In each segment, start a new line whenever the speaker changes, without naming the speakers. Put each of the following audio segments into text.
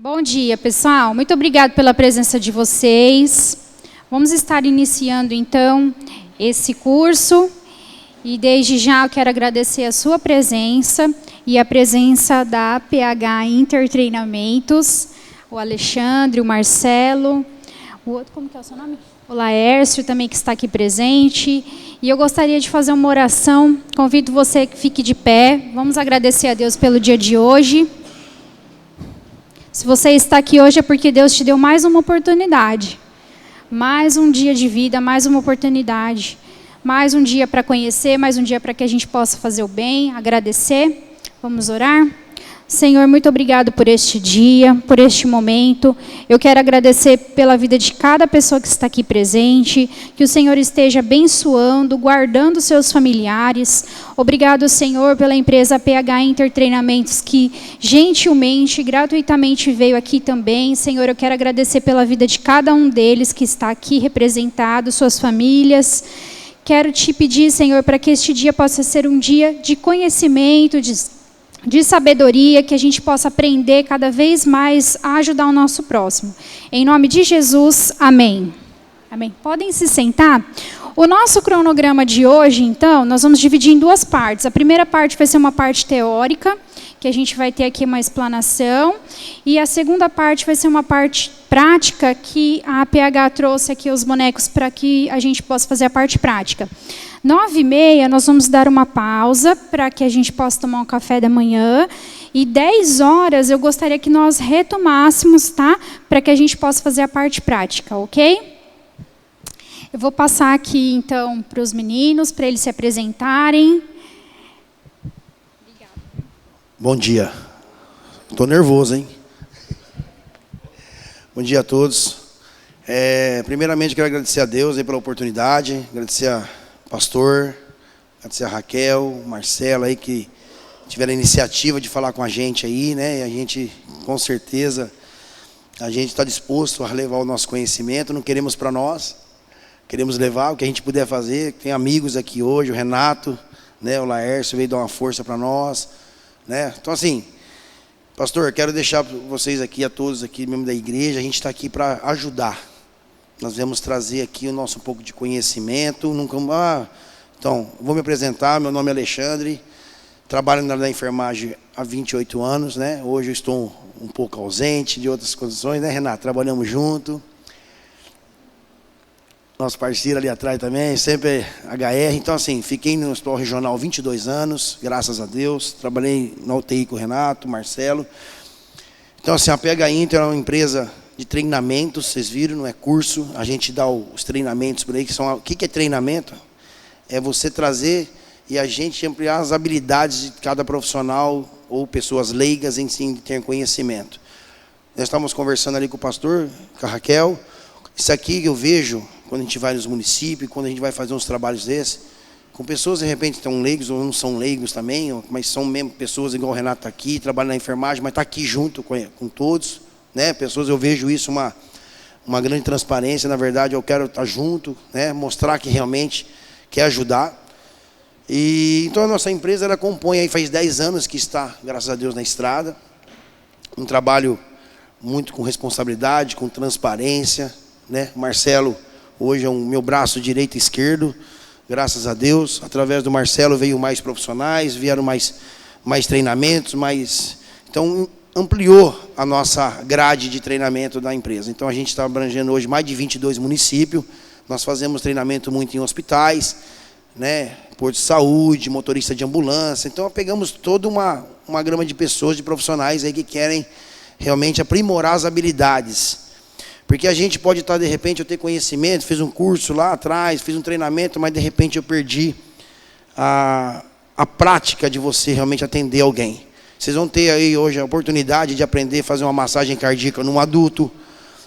Bom dia, pessoal. Muito obrigado pela presença de vocês. Vamos estar iniciando, então, esse curso. E, desde já, eu quero agradecer a sua presença e a presença da PH Intertreinamentos, o Alexandre, o Marcelo, o outro, como que é o seu nome? O Laércio também, que está aqui presente. E eu gostaria de fazer uma oração. Convido você que fique de pé. Vamos agradecer a Deus pelo dia de hoje. Se você está aqui hoje é porque Deus te deu mais uma oportunidade. Mais um dia de vida, mais uma oportunidade. Mais um dia para conhecer, mais um dia para que a gente possa fazer o bem, agradecer. Vamos orar? Senhor, muito obrigado por este dia, por este momento. Eu quero agradecer pela vida de cada pessoa que está aqui presente, que o Senhor esteja abençoando, guardando seus familiares. Obrigado, Senhor, pela empresa PH Intertreinamentos, que gentilmente, gratuitamente veio aqui também. Senhor, eu quero agradecer pela vida de cada um deles que está aqui representado, suas famílias. Quero te pedir, Senhor, para que este dia possa ser um dia de conhecimento, de sabedoria, que a gente possa aprender cada vez mais a ajudar o nosso próximo. Em nome de Jesus, amém. Amém. Podem se sentar? O nosso cronograma de hoje, então, nós vamos dividir em duas partes. A primeira parte vai ser uma parte teórica, que a gente vai ter aqui uma explanação, e a segunda parte vai ser uma parte prática, que a PH trouxe aqui os bonecos para que a gente possa fazer a parte prática. 9h30, nós vamos dar uma pausa para que a gente possa tomar um café da manhã. E 10 horas eu gostaria que nós retomássemos, tá? Para que a gente possa fazer a parte prática, ok? Eu vou passar aqui, então, para os meninos, para eles se apresentarem. Obrigada.
Bom dia. Estou nervoso, hein? Bom dia a todos. Primeiramente, quero agradecer a Deus aí pela oportunidade, agradecer a pastor, agradecer a Raquel, Marcelo aí que tiveram a iniciativa de falar com a gente aí, né? E a gente, com certeza, a gente está disposto a levar o nosso conhecimento, não queremos para nós, queremos levar o que a gente puder fazer. Tem amigos aqui hoje, o Renato, né? O Laércio veio dar uma força para nós, né? Então, assim, pastor, quero deixar para vocês aqui, a todos aqui, membros da igreja, a gente está aqui para ajudar. Nós viemos trazer aqui o nosso um pouco de conhecimento. Então, vou me apresentar. Meu nome é Alexandre. Trabalho na área da enfermagem há 28 anos, né? Hoje eu estou um pouco ausente de outras condições, né, Renato? Trabalhamos junto. Nosso parceiro ali atrás também, sempre HR. Então, assim, fiquei no hospital regional 22 anos, graças a Deus. Trabalhei na UTI com o Renato, Marcelo. Então, assim, a PH Inter é uma empresa de treinamentos, vocês viram, não é curso. A gente dá os treinamentos por aí, que são... O que é treinamento? É você trazer e a gente ampliar as habilidades de cada profissional ou pessoas leigas em si ter conhecimento. Nós estávamos conversando ali com o pastor, com a Raquel. Isso aqui que eu vejo quando a gente vai nos municípios, quando a gente vai fazer uns trabalhos desses, com pessoas de repente estão leigos ou não são leigos também, mas são mesmo pessoas igual o Renato está aqui, trabalha na enfermagem, mas está aqui junto com todos. Né? Pessoas, eu vejo isso uma grande transparência. Na verdade, eu quero estar junto, né? Mostrar que realmente quer ajudar. E então a nossa empresa, ela compõe aí, faz 10 anos que está, graças a Deus, na estrada. Um trabalho muito com responsabilidade, com transparência, né? Marcelo hoje é o meu braço direito e esquerdo, graças a Deus. Através do Marcelo veio mais profissionais, vieram mais treinamentos, então ampliou a nossa grade de treinamento da empresa. Então, a gente está abrangendo hoje mais de 22 municípios. Nós fazemos treinamento muito em hospitais, né? Posto de saúde, motorista de ambulância. Então, pegamos toda uma gama de pessoas, de profissionais aí que querem realmente aprimorar as habilidades. Porque a gente pode estar, de repente, eu ter conhecimento, fiz um curso lá atrás, fiz um treinamento, mas de repente eu perdi a prática de você realmente atender alguém. Vocês vão ter aí hoje a oportunidade de aprender a fazer uma massagem cardíaca num adulto,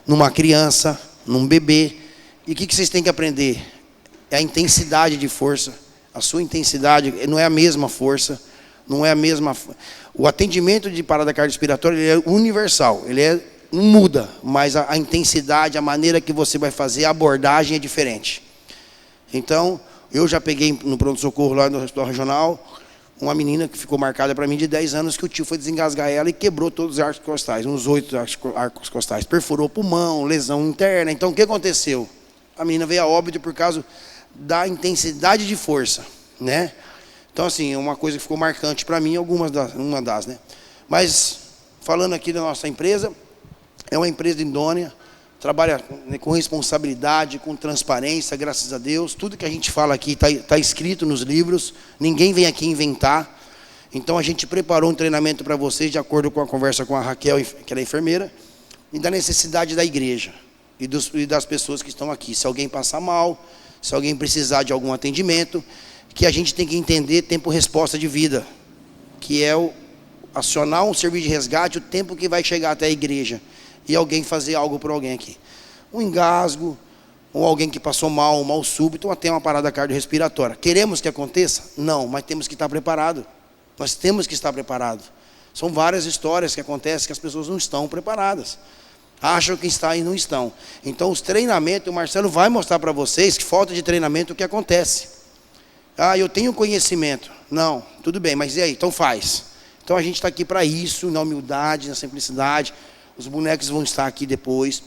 numa criança, num bebê. E o que vocês têm que aprender? É a intensidade de força. A sua intensidade não é a mesma força, não é a mesma... O atendimento de parada cardiorrespiratória ele é universal, não muda, mas a intensidade, a maneira que você vai fazer, a abordagem é diferente. Então, eu já peguei no pronto-socorro lá no hospital regional, uma menina que ficou marcada para mim de 10 anos, que o tio foi desengasgar ela e quebrou todos os arcos costais, uns 8 arcos costais. Perfurou pulmão, lesão interna. Então, o que aconteceu? A menina veio a óbito por causa da intensidade de força, né? Então, assim, é uma coisa que ficou marcante para mim, uma das, né? Mas, falando aqui da nossa empresa, é uma empresa idônea, trabalha com responsabilidade, com transparência, graças a Deus. Tudo que a gente fala aqui está escrito nos livros, ninguém vem aqui inventar. Então, a gente preparou um treinamento para vocês, de acordo com a conversa com a Raquel, que ela é enfermeira, e da necessidade da igreja e das pessoas que estão aqui. Se alguém passar mal, se alguém precisar de algum atendimento, que a gente tem que entender tempo-resposta de vida, que é acionar um serviço de resgate, o tempo que vai chegar até a igreja, e alguém fazer algo por alguém aqui. Um engasgo, ou alguém que passou mal, um mal súbito, ou até uma parada cardiorrespiratória. Queremos que aconteça? Não, mas temos que estar preparado. Nós temos que estar preparados. São várias histórias que acontecem que as pessoas não estão preparadas. Acham que estão e não estão. Então, os treinamentos, o Marcelo vai mostrar para vocês que falta de treinamento o que acontece. Ah, eu tenho conhecimento. Não, tudo bem, mas e aí? Então faz. Então, a gente está aqui para isso, na humildade, na simplicidade. Os bonecos vão estar aqui depois.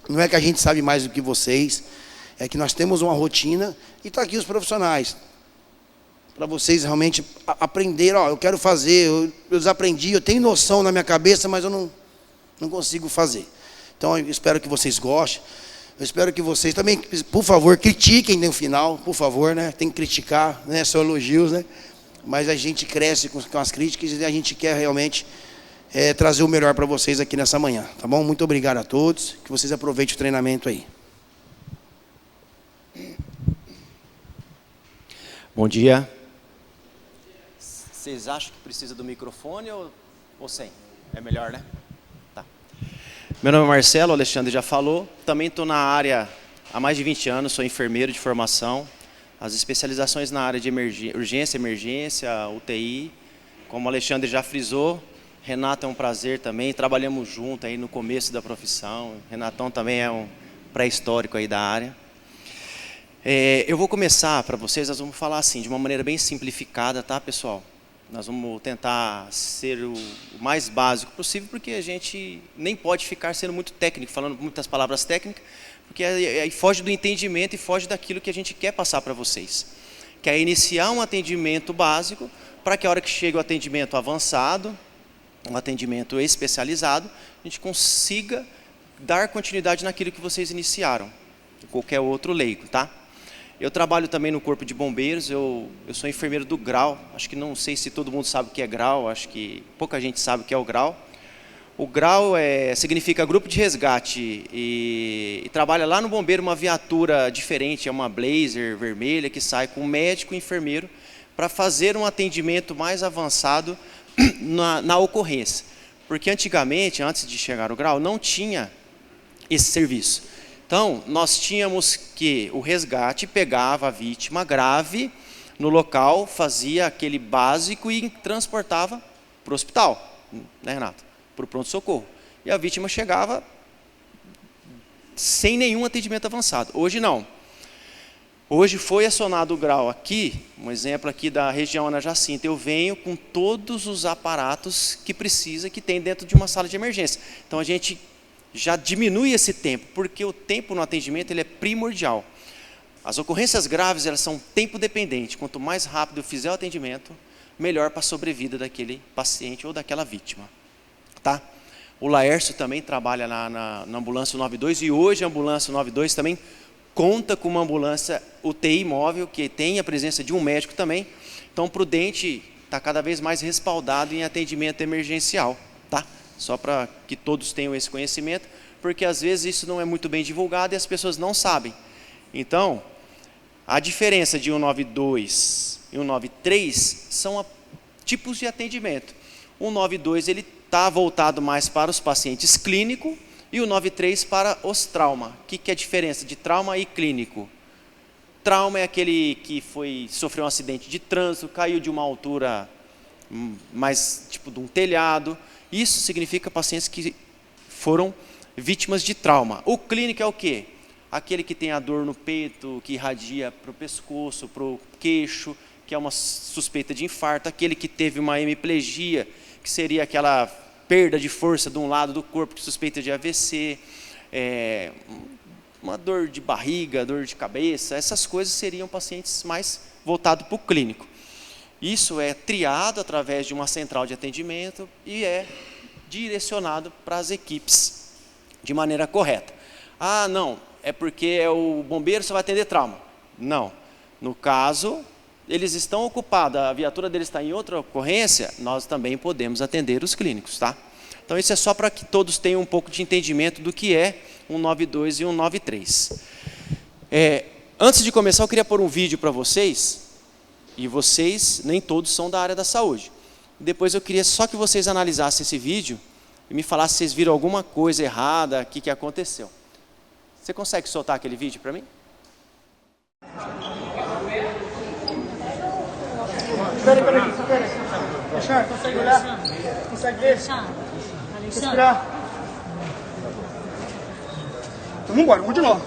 Não é que a gente sabe mais do que vocês. É que nós temos uma rotina e está aqui os profissionais. Para vocês realmente aprenderem. Ó, eu quero fazer, eu desaprendi, eu tenho noção na minha cabeça, mas eu não consigo fazer. Então, eu espero que vocês gostem. Eu espero que vocês também, por favor, critiquem no final, por favor, né? Tem que criticar, né? São elogios, né? Mas a gente cresce com as críticas e a gente quer realmente trazer o melhor para vocês aqui nessa manhã, tá bom? Muito obrigado a todos, que vocês aproveitem o treinamento aí.
Bom dia. Vocês acham que precisa do microfone ou sem? É melhor, né? Tá. Meu nome é Marcelo, o Alexandre já falou. Também estou na área há mais de 20 anos, sou enfermeiro de formação. As especializações na área de urgência, emergência, UTI. Como o Alexandre já frisou, Renato é um prazer também, trabalhamos junto aí no começo da profissão. Renatão também é um pré-histórico aí da área. Eu vou começar para vocês, nós vamos falar assim, de uma maneira bem simplificada, tá, pessoal? Nós vamos tentar ser o mais básico possível, porque a gente nem pode ficar sendo muito técnico, falando muitas palavras técnicas, porque aí foge do entendimento e foge daquilo que a gente quer passar para vocês. Que é iniciar um atendimento básico, para que a hora que chega o atendimento avançado, um atendimento especializado, a gente consiga dar continuidade naquilo que vocês iniciaram, qualquer outro leigo, tá? Eu trabalho também no Corpo de Bombeiros, eu sou enfermeiro do GRAU, acho que não sei se todo mundo sabe o que é GRAU, acho que pouca gente sabe o que é o GRAU. O GRAU significa Grupo de Resgate e trabalha lá no bombeiro uma viatura diferente, é uma Blazer vermelha que sai com médico e enfermeiro para fazer um atendimento mais avançado na ocorrência. Porque antigamente, antes de chegar o GRAU, não tinha esse serviço. Então, nós tínhamos que o resgate pegava a vítima grave no local, fazia aquele básico e transportava para o hospital, né, Renato? Para o pronto-socorro. E a vítima chegava sem nenhum atendimento avançado. Hoje não. Hoje foi acionado o GRAU aqui, um exemplo aqui da região Ana Jacinta, eu venho com todos os aparatos que precisa, que tem dentro de uma sala de emergência. Então a gente já diminui esse tempo, porque o tempo no atendimento ele é primordial. As ocorrências graves, elas são tempo dependente, quanto mais rápido eu fizer o atendimento, melhor para a sobrevida daquele paciente ou daquela vítima. Tá? O Laércio também trabalha na ambulância 92 e hoje a ambulância 92 também conta com uma ambulância UTI móvel, que tem a presença de um médico também. Então, o Prudente está cada vez mais respaldado em atendimento emergencial, tá? Só para que todos tenham esse conhecimento, porque às vezes isso não é muito bem divulgado e as pessoas não sabem. Então, a diferença de 192 e 193 são tipos de atendimento. O 192 ele está voltado mais para os pacientes clínicos, e o 93 para os trauma. O que é a diferença de trauma e clínico? Trauma é aquele que sofreu um acidente de trânsito, caiu de uma altura mais tipo de um telhado. Isso significa pacientes que foram vítimas de trauma. O clínico é o quê? Aquele que tem a dor no peito, que irradia para o pescoço, para o queixo, que é uma suspeita de infarto, aquele que teve uma hemiplegia, que seria aquela perda de força de um lado do corpo, que suspeita de AVC, uma dor de barriga, dor de cabeça, essas coisas seriam pacientes mais voltados para o clínico. Isso é triado através de uma central de atendimento e é direcionado para as equipes de maneira correta. Ah, não, é porque o bombeiro só vai atender trauma. Não. No caso, eles estão ocupados, a viatura deles está em outra ocorrência, nós também podemos atender os clínicos, tá? Então isso é só para que todos tenham um pouco de entendimento do que é 192 e 193. Antes de começar, eu queria pôr um vídeo para vocês, e vocês, nem todos são da área da saúde. Depois eu queria só que vocês analisassem esse vídeo e me falassem se vocês viram alguma coisa errada, o que aconteceu. Você consegue soltar aquele vídeo para mim?
Espera. Alexandre, consegue olhar? Consegue ver? Respirar. Então vambora, vamos de novo.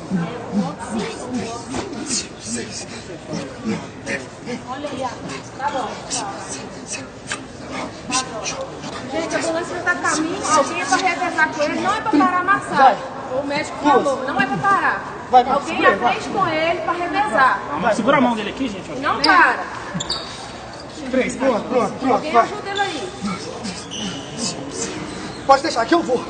Olha aí, tá bom. Gente, a ambulância está a caminho, alguém é para revezar com ele, não é para parar a massagem. O médico falou, não é para parar. Alguém aprende com ele para revezar.
Segura a mão dele aqui, gente.
Não para.
3, pronto.
Alguém ajuda ele aí.
Pode deixar, que eu vou.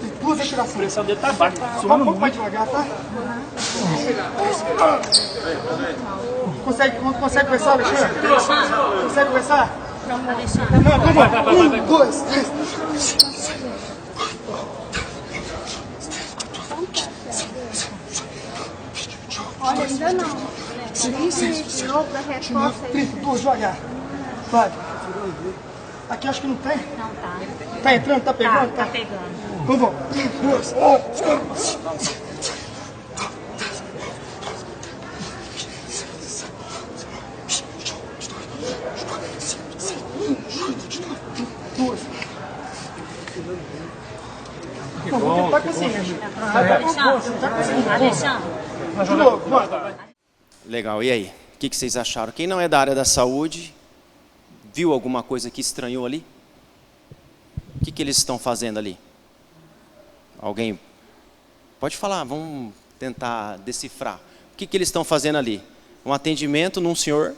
Tem duas respirações. A pressão dele tá baixa. Vamos um pouco mais devagar, tá? Consegue conversar, Alexandre? Consegue conversar? Não, vamos. 1, 2, 3.
Olha, ainda não. De novo, da resposta aí.
32, devagar. Vai. Aqui acho que não tem.
Não tá.
Tá entrando, tá pegando?
Tá pegando.
Então vamos. 1, 2, 2. Não, vou tentar com assim,
Alexandre.
de novo, vai.
Legal, e aí? O que vocês acharam? Quem não é da área da saúde, viu alguma coisa que estranhou ali? O que eles estão fazendo ali? Alguém? Pode falar, vamos tentar decifrar. O que eles estão fazendo ali? Um atendimento num senhor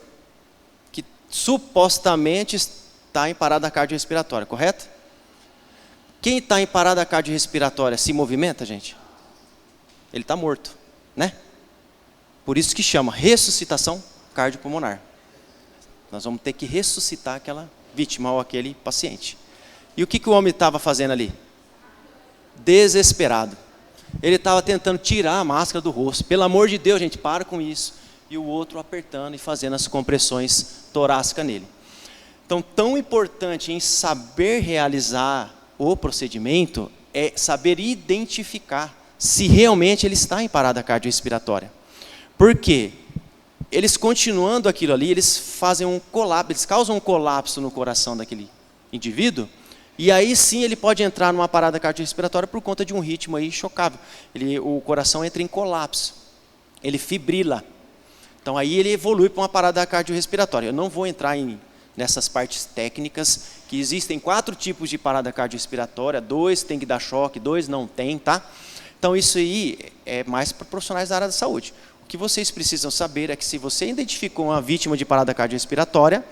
que supostamente está em parada cardiorrespiratória, correto? Quem está em parada cardiorrespiratória se movimenta, gente? Ele está morto, né? Por isso que chama ressuscitação cardiopulmonar. Nós vamos ter que ressuscitar aquela vítima ou aquele paciente. E o que o homem estava fazendo ali? Desesperado. Ele estava tentando tirar a máscara do rosto. Pelo amor de Deus, gente, para com isso. E o outro apertando e fazendo as compressões torácicas nele. Então, tão importante em saber realizar o procedimento é saber identificar se realmente ele está em parada cardiorrespiratória. Por quê? Eles continuando aquilo ali, eles fazem um colapso, eles causam um colapso no coração daquele indivíduo, e aí sim ele pode entrar numa parada cardiorrespiratória por conta de um ritmo aí chocável. O coração entra em colapso, ele fibrila. Então aí ele evolui para uma parada cardiorrespiratória. Eu não vou entrar nessas partes técnicas, que existem 4 tipos de parada cardiorrespiratória, 2 tem que dar choque, 2 não tem, tá? Então isso aí é mais para profissionais da área da saúde. O que vocês precisam saber é que se você identificou uma vítima de parada cardiorrespiratória,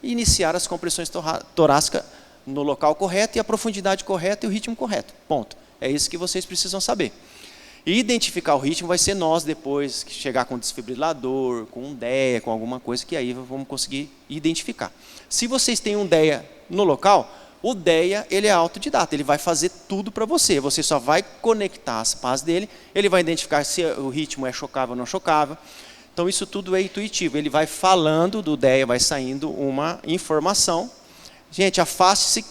iniciar as compressões torácicas no local correto e a profundidade correta e o ritmo correto. Ponto. É isso que vocês precisam saber. E identificar o ritmo vai ser nós depois que chegar com desfibrilador, com um DEA, com alguma coisa que aí vamos conseguir identificar. Se vocês têm um DEA no local, o DEA ele é autodidata, ele vai fazer tudo para você. Você só vai conectar as pás dele, ele vai identificar se o ritmo é chocável ou não chocável. Então isso tudo é intuitivo, ele vai falando do DEA, vai saindo uma informação. Gente, afaste-se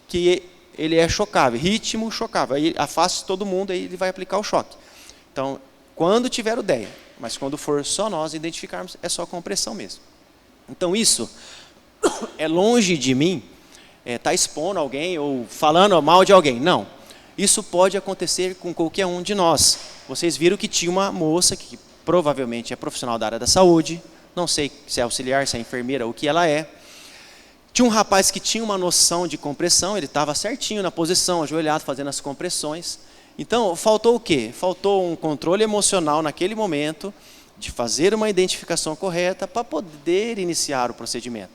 que ele é chocável, ritmo chocável. Aí afaste todo mundo, aí ele vai aplicar o choque. Então, quando tiver o DEA, mas quando for só nós identificarmos, é só compressão mesmo. Então isso é longe de mim, tá expondo alguém ou falando mal de alguém. Não. isso pode acontecer com qualquer um de nós. Vocês viram que tinha uma moça que provavelmente é profissional da área da saúde, não sei se é auxiliar, se é enfermeira, o que ela é. Tinha um rapaz que tinha uma noção de compressão, ele estava certinho na posição, ajoelhado, fazendo as compressões. Então, faltou o quê? Faltou um controle emocional naquele momento, de fazer uma identificação correta para poder iniciar o procedimento.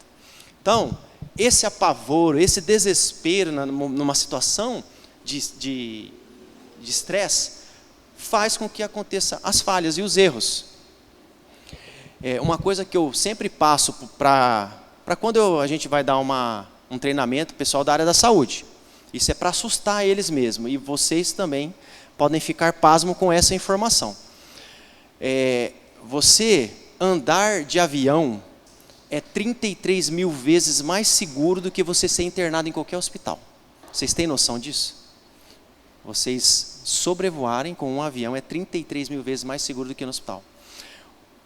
Então, esse apavoro, esse desespero numa situação de estresse, faz com que aconteça as falhas e os erros. Uma coisa que eu sempre passo para quando a gente vai dar um treinamento pessoal da área da saúde. Isso é para assustar eles mesmo. E vocês também podem ficar pasmos com essa informação. Você andar de avião é 33 mil vezes mais seguro do que você ser internado em qualquer hospital. Vocês têm noção disso? Vocês sobrevoarem com um avião é 33 mil vezes mais seguro do que no hospital.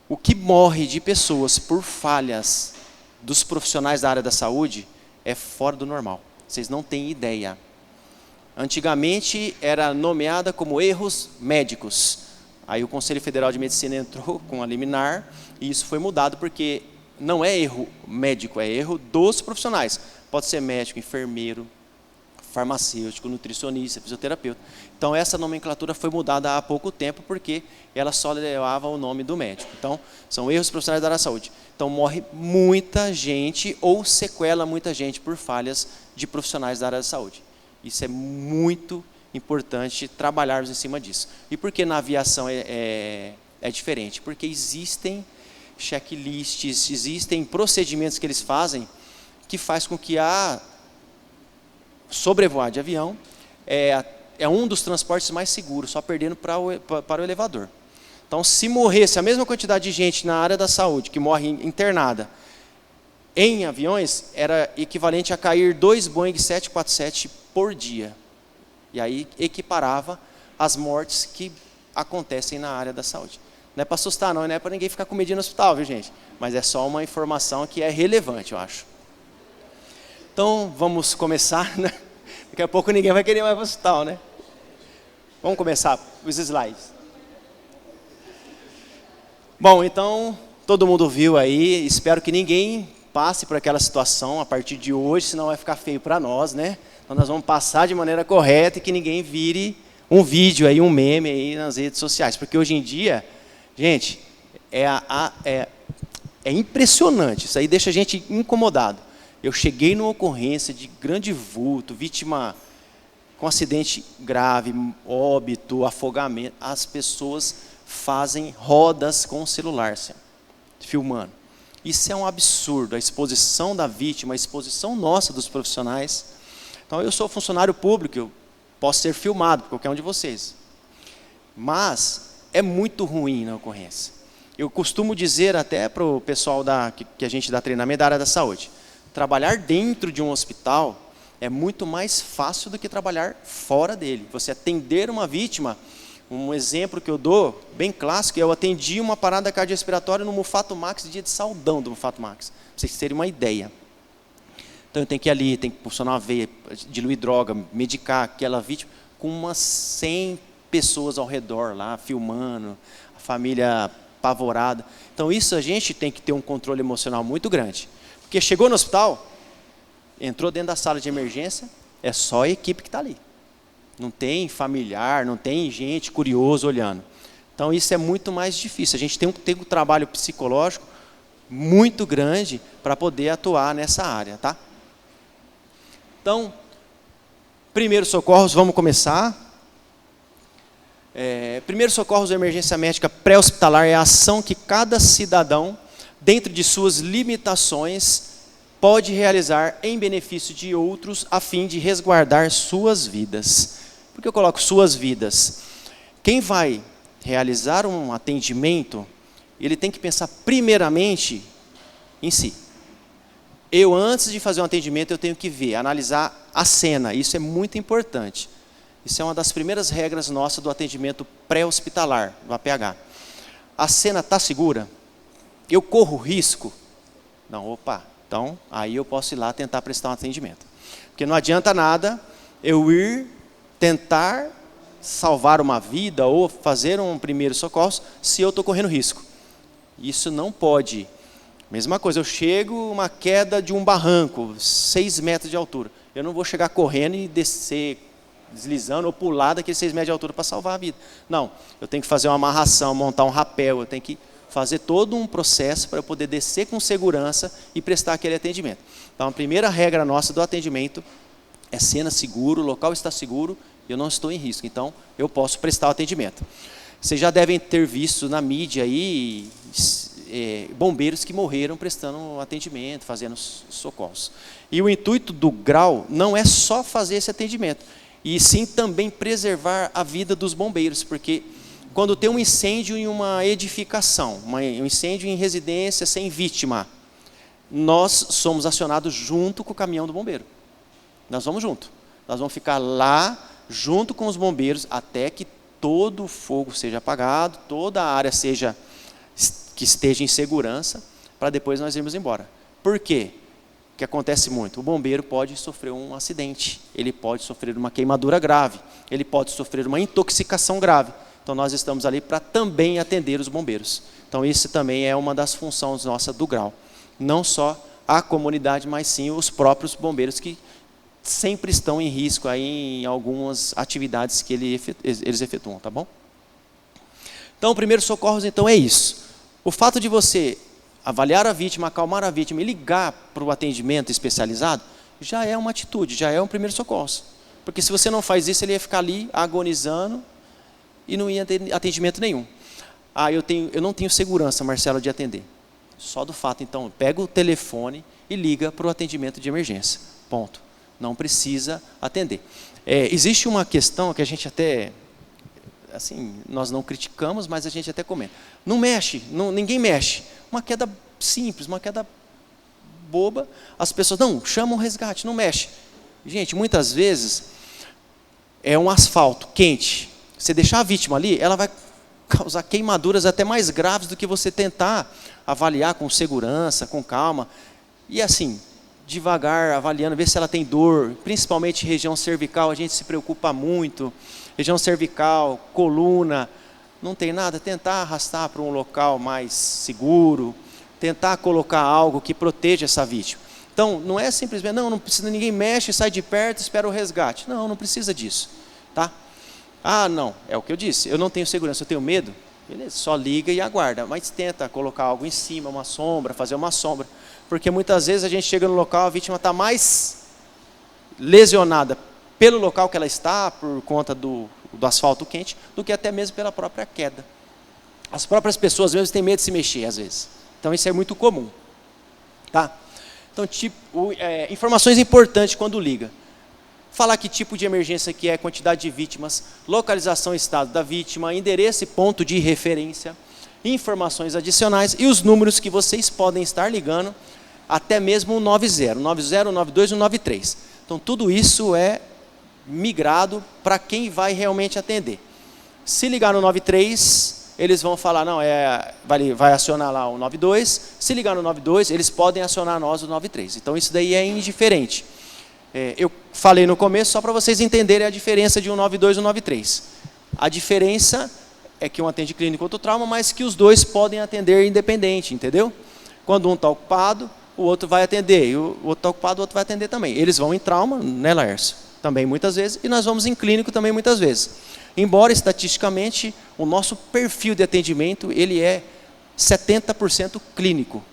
O que morre de pessoas por falhas dos profissionais da área da saúde é fora do normal. Vocês não têm ideia. Antigamente era nomeada como erros médicos. Aí o Conselho Federal de Medicina entrou com a liminar e isso foi mudado porque não é erro médico, é erro dos profissionais. Pode ser médico, enfermeiro, farmacêutico, nutricionista, fisioterapeuta. Então essa nomenclatura foi mudada há pouco tempo porque ela só levava o nome do médico. Então são erros profissionais da área da saúde. Então morre muita gente ou sequela muita gente por falhas de profissionais da área da saúde. Isso é muito importante trabalharmos em cima disso. E por que na aviação é diferente? Porque existem checklists, existem procedimentos que eles fazem que faz com que a sobrevoar de avião é um dos transportes mais seguros, só perdendo para o elevador. Então, se morresse a mesma quantidade de gente na área da saúde, que morre internada, em aviões, era equivalente a cair 2 Boeing 747 por dia. E aí equiparava as mortes que acontecem na área da saúde. Não é para assustar não é para ninguém ficar com medinho no hospital, viu gente? Mas é só uma informação que é relevante, eu acho. Então, vamos começar, né? Daqui a pouco ninguém vai querer mais para o hospital, né? Vamos começar os slides. Bom, então, todo mundo viu aí, espero que ninguém passe por aquela situação a partir de hoje, senão vai ficar feio para nós, né? Então, nós vamos passar de maneira correta e que ninguém vire um vídeo aí, um meme aí nas redes sociais, porque hoje em dia, gente, é impressionante, isso aí deixa a gente incomodado. Eu cheguei numa ocorrência de grande vulto, vítima com acidente grave, óbito, afogamento, as pessoas fazem rodas com o celular, filmando. Isso é um absurdo, a exposição da vítima, a exposição nossa dos profissionais. Então, eu sou funcionário público, eu posso ser filmado por qualquer um de vocês. Mas é muito ruim na ocorrência. Eu costumo dizer até para o pessoal que a gente dá treinamento da área da saúde, trabalhar dentro de um hospital é muito mais fácil do que trabalhar fora dele. Você atender uma vítima, um exemplo que eu dou, bem clássico, eu atendi uma parada cardiorrespiratória no Mufato Max, dia de saudão do Mufato Max, para vocês terem uma ideia. Então eu tenho que ir ali, tenho que funcionar uma veia, diluir droga, medicar aquela vítima, com umas 100 pessoas ao redor lá, filmando, a família apavorada. Então isso a gente tem que ter um controle emocional muito grande. Porque chegou no hospital, entrou dentro da sala de emergência, é só a equipe que está ali. Não tem familiar, não tem gente curioso olhando. Então isso é muito mais difícil. A gente tem que ter um trabalho psicológico muito grande para poder atuar nessa área, tá? Então, primeiros socorros, vamos começar. Primeiros socorros de emergência médica pré-hospitalar é a ação que cada cidadão, dentro de suas limitações, pode realizar em benefício de outros a fim de resguardar suas vidas. Por que eu coloco suas vidas? Quem vai realizar um atendimento, ele tem que pensar primeiramente em si. Eu, antes de fazer um atendimento, eu tenho que ver, analisar a cena. Isso é muito importante. Isso é uma das primeiras regras nossas do atendimento pré-hospitalar, do APH. A cena está segura? Eu corro risco? Não, opa. Então, aí eu posso ir lá tentar prestar um atendimento. Porque não adianta nada eu ir tentar salvar uma vida ou fazer um primeiro socorro se eu estou correndo risco. Isso não pode. Mesma coisa, eu chego uma queda de um barranco, 6 metros de altura. Eu não vou chegar correndo e descer, deslizando ou pular daqueles 6 metros de altura para salvar a vida. Não, eu tenho que fazer uma amarração, montar um rapel, eu tenho que fazer todo um processo para eu poder descer com segurança e prestar aquele atendimento. Então, a primeira regra nossa do atendimento é cena seguro, o local está seguro, eu não estou em risco, então eu posso prestar o atendimento. Vocês já devem ter visto na mídia aí bombeiros que morreram prestando atendimento, fazendo socorros. E o intuito do grau não é só fazer esse atendimento, e sim também preservar a vida dos bombeiros, porque quando tem um incêndio em uma edificação, um incêndio em residência sem vítima, nós somos acionados junto com o caminhão do bombeiro. Nós vamos junto. Nós vamos ficar lá junto com os bombeiros até que todo o fogo seja apagado, toda a área que esteja em segurança, para depois nós irmos embora. Por quê? Que acontece muito. O bombeiro pode sofrer um acidente, ele pode sofrer uma queimadura grave, ele pode sofrer uma intoxicação grave. Então nós estamos ali para também atender os bombeiros. Então isso também é uma das funções nossas do grau. Não só a comunidade, mas sim os próprios bombeiros que sempre estão em risco aí em algumas atividades que eles efetuam, tá bom? Então, o primeiro socorro então é isso. O fato de você avaliar a vítima, acalmar a vítima e ligar para o atendimento especializado, já é uma atitude, já é um primeiro socorro. Porque se você não faz isso, ele ia ficar ali agonizando e não ia ter atendimento nenhum. Eu não tenho segurança, Marcelo, de atender. Só do fato, então, pega o telefone e liga para o atendimento de emergência. Ponto. Não precisa atender. Existe uma questão que a gente até, assim, nós não criticamos, mas a gente até comenta. Não mexe, ninguém mexe. Uma queda simples, uma queda boba, as pessoas, não, chama um resgate, não mexe. Gente, muitas vezes é um asfalto quente. Você deixar a vítima ali, ela vai causar queimaduras até mais graves do que você tentar avaliar com segurança, com calma. E assim, devagar, avaliando, ver se ela tem dor, principalmente região cervical, a gente se preocupa muito. Região cervical, coluna, não tem nada, tentar arrastar para um local mais seguro, tentar colocar algo que proteja essa vítima. Então, não é simplesmente, não precisa, ninguém mexe, sai de perto, espera o resgate. Não precisa disso, tá? Não, é o que eu disse, eu não tenho segurança, eu tenho medo, beleza, só liga e aguarda, mas tenta colocar algo em cima, uma sombra, fazer uma sombra, porque muitas vezes a gente chega no local, a vítima está mais lesionada pelo local que ela está, por conta do asfalto quente, do que até mesmo pela própria queda. As próprias pessoas mesmo têm medo de se mexer às vezes, então isso é muito comum, tá? Então, informações importantes quando liga. Falar que tipo de emergência que é, quantidade de vítimas, localização e estado da vítima, endereço e ponto de referência, informações adicionais e os números que vocês podem estar ligando, até mesmo o 90, 90, 92 e o 93. Então, tudo isso é migrado para quem vai realmente atender. Se ligar no 93, eles vão falar, não, vai acionar lá o 92. Se ligar no 92, eles podem acionar nós o 93. Então, isso daí é indiferente. Eu falei no começo só para vocês entenderem a diferença de um 92 e um 93. A diferença é que um atende clínico e outro trauma, mas que os dois podem atender independente, entendeu? Quando um está ocupado, o outro vai atender, e o outro está ocupado, o outro vai atender também. Eles vão em trauma, né, Laércio? Também muitas vezes, e nós vamos em clínico também muitas vezes. Embora estatisticamente o nosso perfil de atendimento ele é 70% clínico.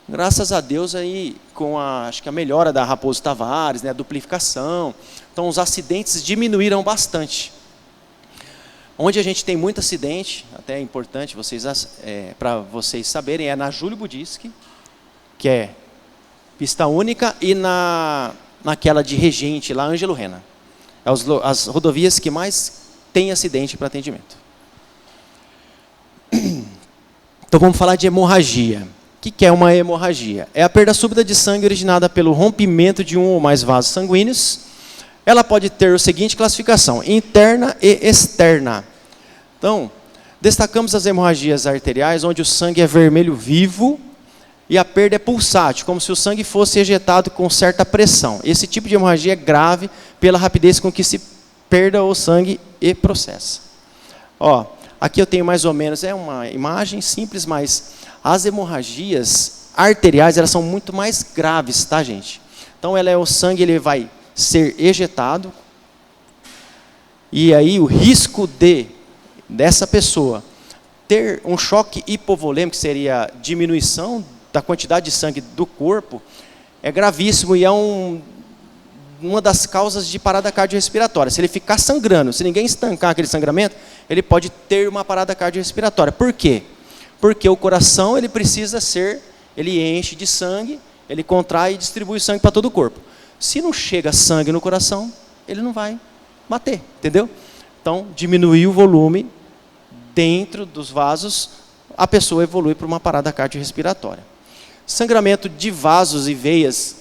Graças a Deus aí com acho que a melhora da Raposo Tavares, né, a duplicação, então os acidentes diminuíram bastante. Onde a gente tem muito acidente, até é importante para vocês saberem, é na Júlio Budisky, que é pista única, e naquela de Regente, lá Ângelo Rena. As rodovias que mais tem acidente para atendimento. Então vamos falar de hemorragia. O que é uma hemorragia? É a perda súbita de sangue originada pelo rompimento de um ou mais vasos sanguíneos. Ela pode ter a seguinte classificação: interna e externa. Então, destacamos as hemorragias arteriais, onde o sangue é vermelho vivo e a perda é pulsátil, como se o sangue fosse ejetado com certa pressão. Esse tipo de hemorragia é grave pela rapidez com que se perda o sangue e processa. Ó, aqui eu tenho mais ou menos, é uma imagem simples, mas as hemorragias arteriais, elas são muito mais graves, tá, gente? Então, o sangue ele vai ser ejetado, e aí o risco dessa pessoa ter um choque hipovolêmico, que seria diminuição da quantidade de sangue do corpo, é gravíssimo e é uma das causas de parada cardiorrespiratória. Se ele ficar sangrando, se ninguém estancar aquele sangramento, ele pode ter uma parada cardiorrespiratória. Por quê? Porque o coração ele precisa ele enche de sangue, ele contrai e distribui sangue para todo o corpo. Se não chega sangue no coração, ele não vai bater, entendeu? Então, diminuir o volume dentro dos vasos, a pessoa evolui para uma parada cardiorrespiratória. Sangramento de vasos e veias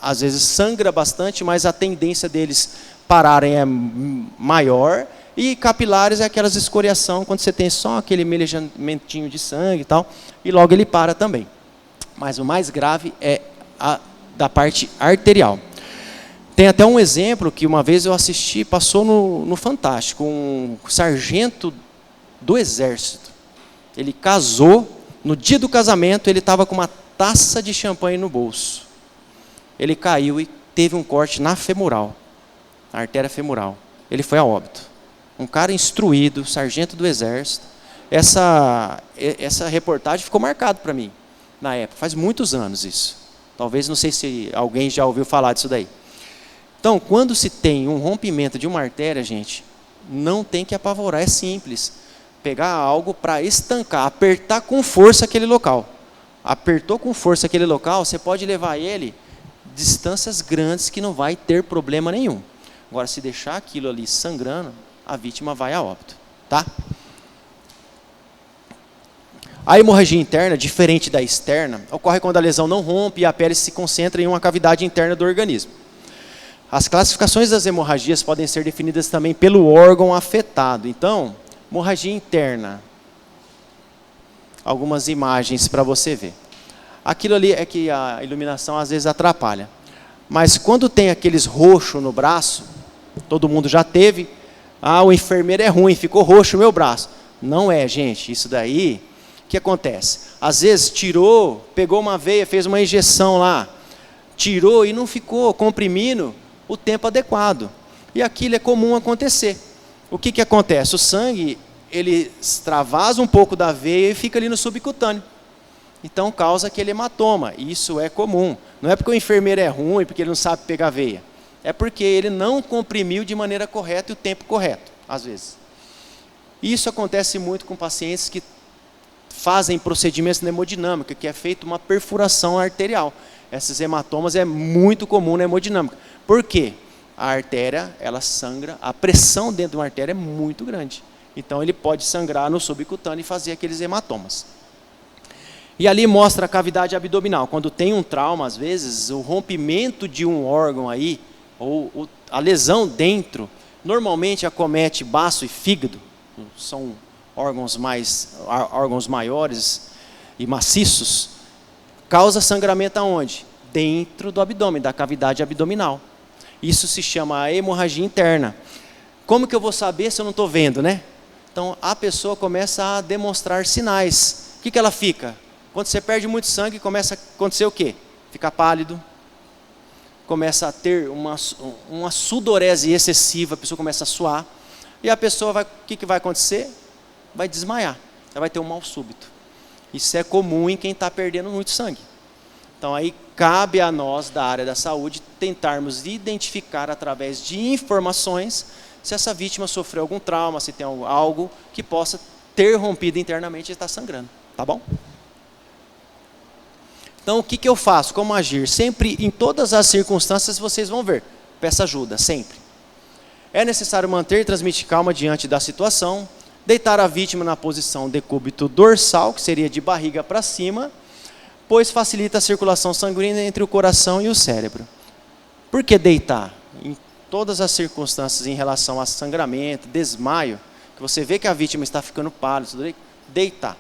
às vezes sangra bastante, mas a tendência deles pararem é maior. E capilares é aquelas escoriação, quando você tem só aquele melejamentinho de sangue e tal, e logo ele para também. Mas o mais grave é a da parte arterial. Tem até um exemplo que uma vez eu assisti, passou no Fantástico, um sargento do Exército. Ele casou, no dia do casamento ele estava com uma taça de champanhe no bolso. Ele caiu e teve um corte na femoral, na artéria femoral. Ele foi a óbito. Um cara instruído, sargento do Exército. Essa reportagem ficou marcada para mim, na época. Faz muitos anos isso. Talvez, não sei se alguém já ouviu falar disso daí. Então, quando se tem um rompimento de uma artéria, gente, não tem que apavorar, é simples. Pegar algo para estancar, apertar com força aquele local. Apertou com força aquele local, você pode levar ele distâncias grandes que não vai ter problema nenhum. Agora, se deixar aquilo ali sangrando, a vítima vai a óbito, tá? A hemorragia interna, diferente da externa, ocorre quando a lesão não rompe e a pele se concentra em uma cavidade interna do organismo. As classificações das hemorragias podem ser definidas também pelo órgão afetado. Então, hemorragia interna. Algumas imagens para você ver. Aquilo ali é que a iluminação às vezes atrapalha. Mas quando tem aqueles roxos no braço, todo mundo já teve, o enfermeiro é ruim, ficou roxo o meu braço. Não é, gente, isso daí, o que acontece? Às vezes tirou, pegou uma veia, fez uma injeção lá, tirou e não ficou comprimindo o tempo adequado. E aquilo é comum acontecer. O que acontece? O sangue, ele extravasa um pouco da veia e fica ali no subcutâneo. Então causa aquele hematoma. Isso é comum. Não é porque o enfermeiro é ruim, porque ele não sabe pegar veia. É porque ele não comprimiu de maneira correta e o tempo correto, às vezes. Isso acontece muito com pacientes que fazem procedimentos na hemodinâmica, que é feita uma perfuração arterial. Esses hematomas é muito comum na hemodinâmica. Por quê? A artéria, ela sangra, a pressão dentro de uma artéria é muito grande. Então ele pode sangrar no subcutâneo e fazer aqueles hematomas. E ali mostra a cavidade abdominal. Quando tem um trauma, às vezes, o rompimento de um órgão aí, ou a lesão dentro, normalmente acomete baço e fígado, são órgãos maiores e maciços, causa sangramento aonde? Dentro do abdômen, da cavidade abdominal. Isso se chama hemorragia interna. Como que eu vou saber se eu não estou vendo, né? Então, a pessoa começa a demonstrar sinais. O que ela fica? Quando você perde muito sangue, começa a acontecer o quê? Ficar pálido, começa a ter uma sudorese excessiva, a pessoa começa a suar, e a pessoa o que vai acontecer? Vai desmaiar, ela vai ter um mal súbito. Isso é comum em quem está perdendo muito sangue. Então aí cabe a nós da área da saúde tentarmos identificar através de informações se essa vítima sofreu algum trauma, se tem algo que possa ter rompido internamente e está sangrando, tá bom? Então, o que eu faço? Como agir? Sempre, em todas as circunstâncias, vocês vão ver. Peça ajuda, sempre. É necessário manter e transmitir calma diante da situação, deitar a vítima na posição decúbito dorsal, que seria de barriga para cima, pois facilita a circulação sanguínea entre o coração e o cérebro. Por que deitar? Em todas as circunstâncias em relação a sangramento, desmaio, que você vê que a vítima está ficando pálida, deitar.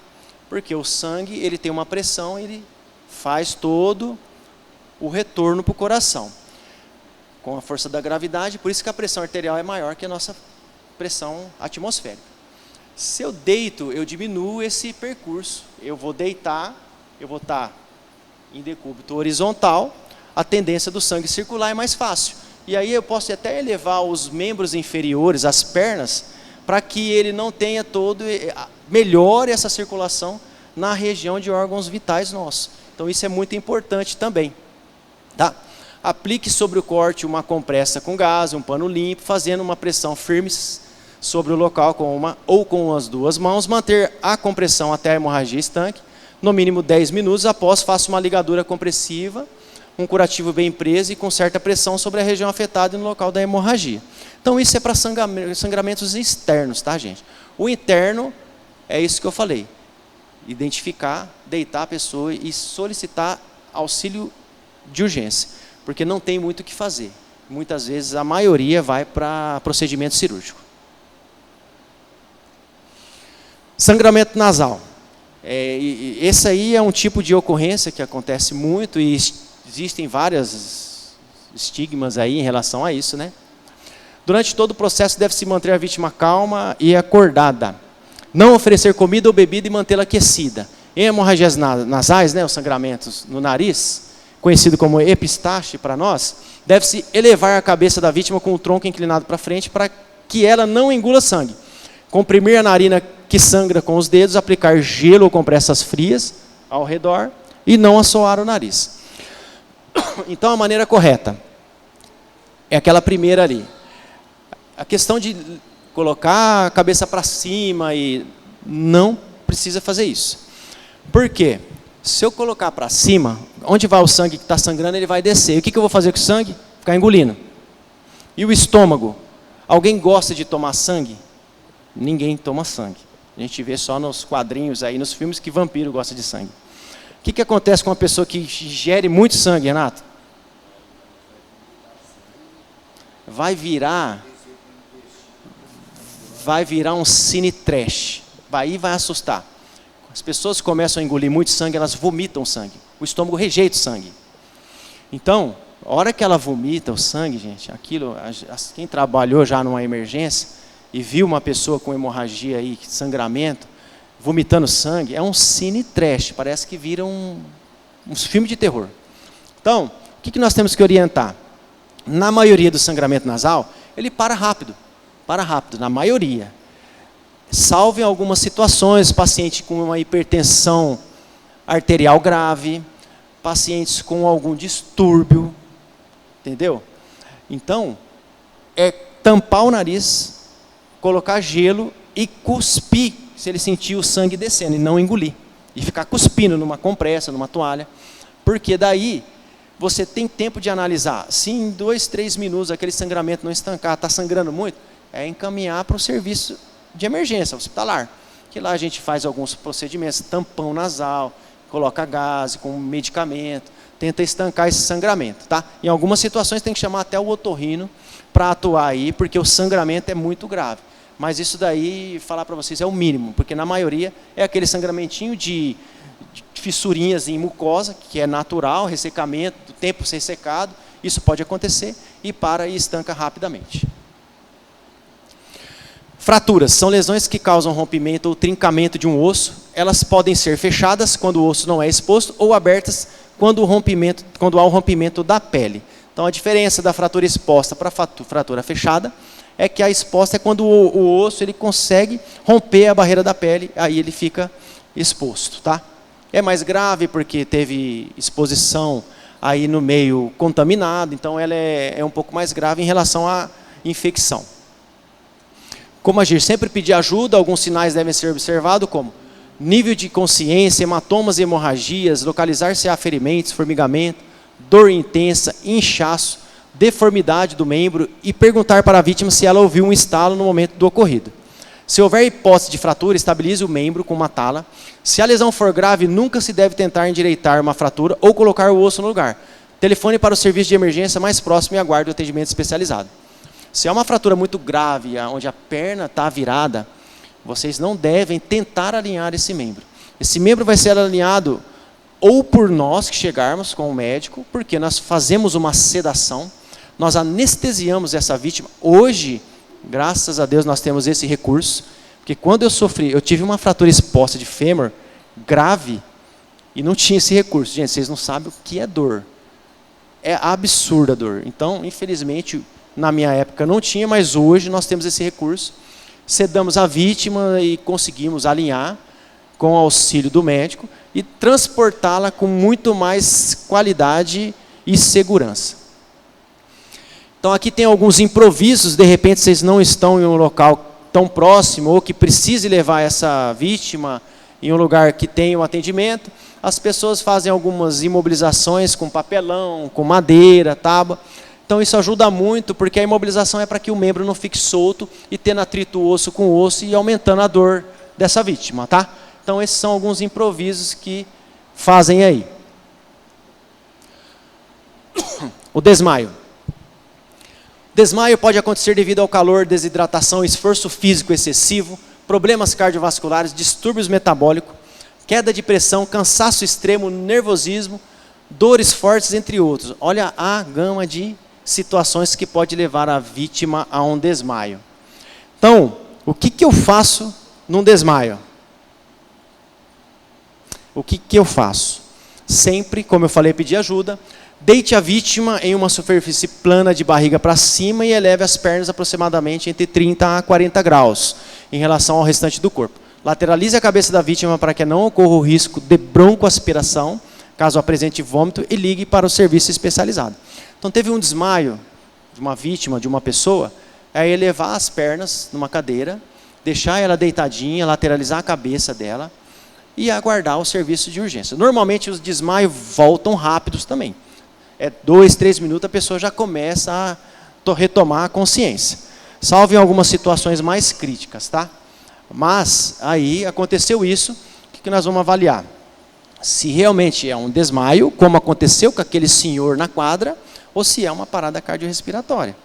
Porque o sangue, ele tem uma pressão, ele faz todo o retorno para o coração. com a força da gravidade, por isso que a pressão arterial é maior que a nossa pressão atmosférica. Se eu deito, eu diminuo esse percurso. Eu vou deitar, eu vou estar em decúbito horizontal, a tendência do sangue circular é mais fácil. E aí eu posso até elevar os membros inferiores, as pernas, para que ele não tenha melhore essa circulação na região de órgãos vitais nossos. Então isso é muito importante também. Tá? Aplique sobre o corte uma compressa com gás, um pano limpo, fazendo uma pressão firme sobre o local com uma ou com as duas mãos, manter a compressão até a hemorragia estanque, no mínimo 10 minutos, após faça uma ligadura compressiva, um curativo bem preso e com certa pressão sobre a região afetada e no local da hemorragia. Então isso é para sangramentos externos, tá, gente? O interno é isso que eu falei, identificar, deitar a pessoa e solicitar auxílio de urgência, porque não tem muito o que fazer. Muitas vezes a maioria vai para procedimento cirúrgico. Sangramento nasal. Esse aí é um tipo de ocorrência que acontece muito e existem vários estigmas aí em relação a isso, né? Durante todo o processo deve-se manter a vítima calma e acordada. Não oferecer comida ou bebida e mantê-la aquecida. Em hemorragias nasais, né, os sangramentos no nariz, conhecido como epistaxe para nós, deve-se elevar a cabeça da vítima com o tronco inclinado para frente para que ela não engula sangue. Comprimir a narina que sangra com os dedos, aplicar gelo ou compressas frias ao redor e não assoar o nariz. Então a maneira correta é aquela primeira ali. A questão de colocar a cabeça para cima e não precisa fazer isso. Por quê? Se eu colocar para cima, onde vai o sangue que está sangrando, ele vai descer. E o que eu vou fazer com o sangue? Ficar engolindo. E o estômago? Alguém gosta de tomar sangue? Ninguém toma sangue. A gente vê só nos quadrinhos aí, nos filmes, que vampiro gosta de sangue. O que acontece com uma pessoa que ingere muito sangue, Renato? Vai virar um cine trash. Aí vai assustar. As pessoas começam a engolir muito sangue, elas vomitam sangue. O estômago rejeita o sangue. Então, a hora que ela vomita o sangue, gente, aquilo, quem trabalhou já numa emergência e viu uma pessoa com hemorragia aí, sangramento, vomitando sangue, é um cine trash, parece que vira uns filmes de terror. Então, o que nós temos que orientar? Na maioria do sangramento nasal, ele para rápido, na maioria. Salvo em algumas situações, paciente com uma hipertensão arterial grave, pacientes com algum distúrbio, entendeu? Então, é tampar o nariz, colocar gelo e cuspir, se ele sentir o sangue descendo, e não engolir. E ficar cuspindo numa compressa, numa toalha, porque daí você tem tempo de analisar. Se em 2, 3 minutos aquele sangramento não estancar, está sangrando muito, é encaminhar para o serviço de emergência hospitalar, que lá a gente faz alguns procedimentos, tampão nasal, coloca gás com medicamento, tenta estancar esse sangramento, tá? Em algumas situações tem que chamar até o otorrino para atuar aí, porque o sangramento é muito grave. Mas isso daí, falar para vocês, é o mínimo, porque na maioria é aquele sangramentinho de fissurinhas em mucosa, que é natural, ressecamento, do tempo ser secado, isso pode acontecer, e para e estanca rapidamente. Fraturas são lesões que causam rompimento ou trincamento de um osso. Elas podem ser fechadas quando o osso não é exposto ou abertas quando há o rompimento da pele. Então a diferença da fratura exposta para a fratura fechada é que a exposta é quando o osso ele consegue romper a barreira da pele, aí ele fica exposto, tá? É mais grave porque teve exposição aí no meio contaminado, então ela é um pouco mais grave em relação à infecção. Como agir? Sempre pedir ajuda. Alguns sinais devem ser observados, como nível de consciência, hematomas e hemorragias, localizar se há ferimentos, formigamento, dor intensa, inchaço, deformidade do membro e perguntar para a vítima se ela ouviu um estalo no momento do ocorrido. Se houver hipótese de fratura, estabilize o membro com uma tala. Se a lesão for grave, nunca se deve tentar endireitar uma fratura ou colocar o osso no lugar. Telefone para o serviço de emergência mais próximo e aguarde o atendimento especializado. Se é uma fratura muito grave, onde a perna está virada, vocês não devem tentar alinhar esse membro. Esse membro vai ser alinhado ou por nós que chegarmos com o médico, porque nós fazemos uma sedação, nós anestesiamos essa vítima. Hoje, graças a Deus, nós temos esse recurso, porque quando eu tive uma fratura exposta de fêmur grave e não tinha esse recurso. Gente, vocês não sabem o que é dor. É absurda a dor. Então, infelizmente, na minha época não tinha, mas hoje nós temos esse recurso. Sedamos a vítima e conseguimos alinhar com o auxílio do médico e transportá-la com muito mais qualidade e segurança. Então aqui tem alguns improvisos, de repente vocês não estão em um local tão próximo ou que precise levar essa vítima em um lugar que tenha um atendimento, as pessoas fazem algumas imobilizações com papelão, com madeira, tábua. Então isso ajuda muito, porque a imobilização é para que o membro não fique solto e tendo atrito osso com osso e aumentando a dor dessa vítima, tá? Então esses são alguns improvisos que fazem aí. O desmaio. Desmaio pode acontecer devido ao calor, desidratação, esforço físico excessivo, problemas cardiovasculares, distúrbios metabólicos, queda de pressão, cansaço extremo, nervosismo, dores fortes, entre outros. Olha a gama de situações que pode levar a vítima a um desmaio. Então, o que eu faço num desmaio? O que eu faço? Sempre, como eu falei, pedir ajuda. Deite a vítima em uma superfície plana de barriga para cima e eleve as pernas aproximadamente entre 30 a 40 graus em relação ao restante do corpo. Lateralize a cabeça da vítima para que não ocorra o risco de broncoaspiração, caso apresente vômito, e ligue para o serviço especializado. Então teve um desmaio de uma vítima, de uma pessoa, é elevar as pernas numa cadeira, deixar ela deitadinha, lateralizar a cabeça dela e aguardar o serviço de urgência. Normalmente os desmaios voltam rápidos também. 2, 3 minutos a pessoa já começa a retomar a consciência. Salvo em algumas situações mais críticas, tá? Mas aí aconteceu isso, o que nós vamos avaliar? Se realmente é um desmaio, como aconteceu com aquele senhor na quadra, ou se é uma parada cardiorrespiratória.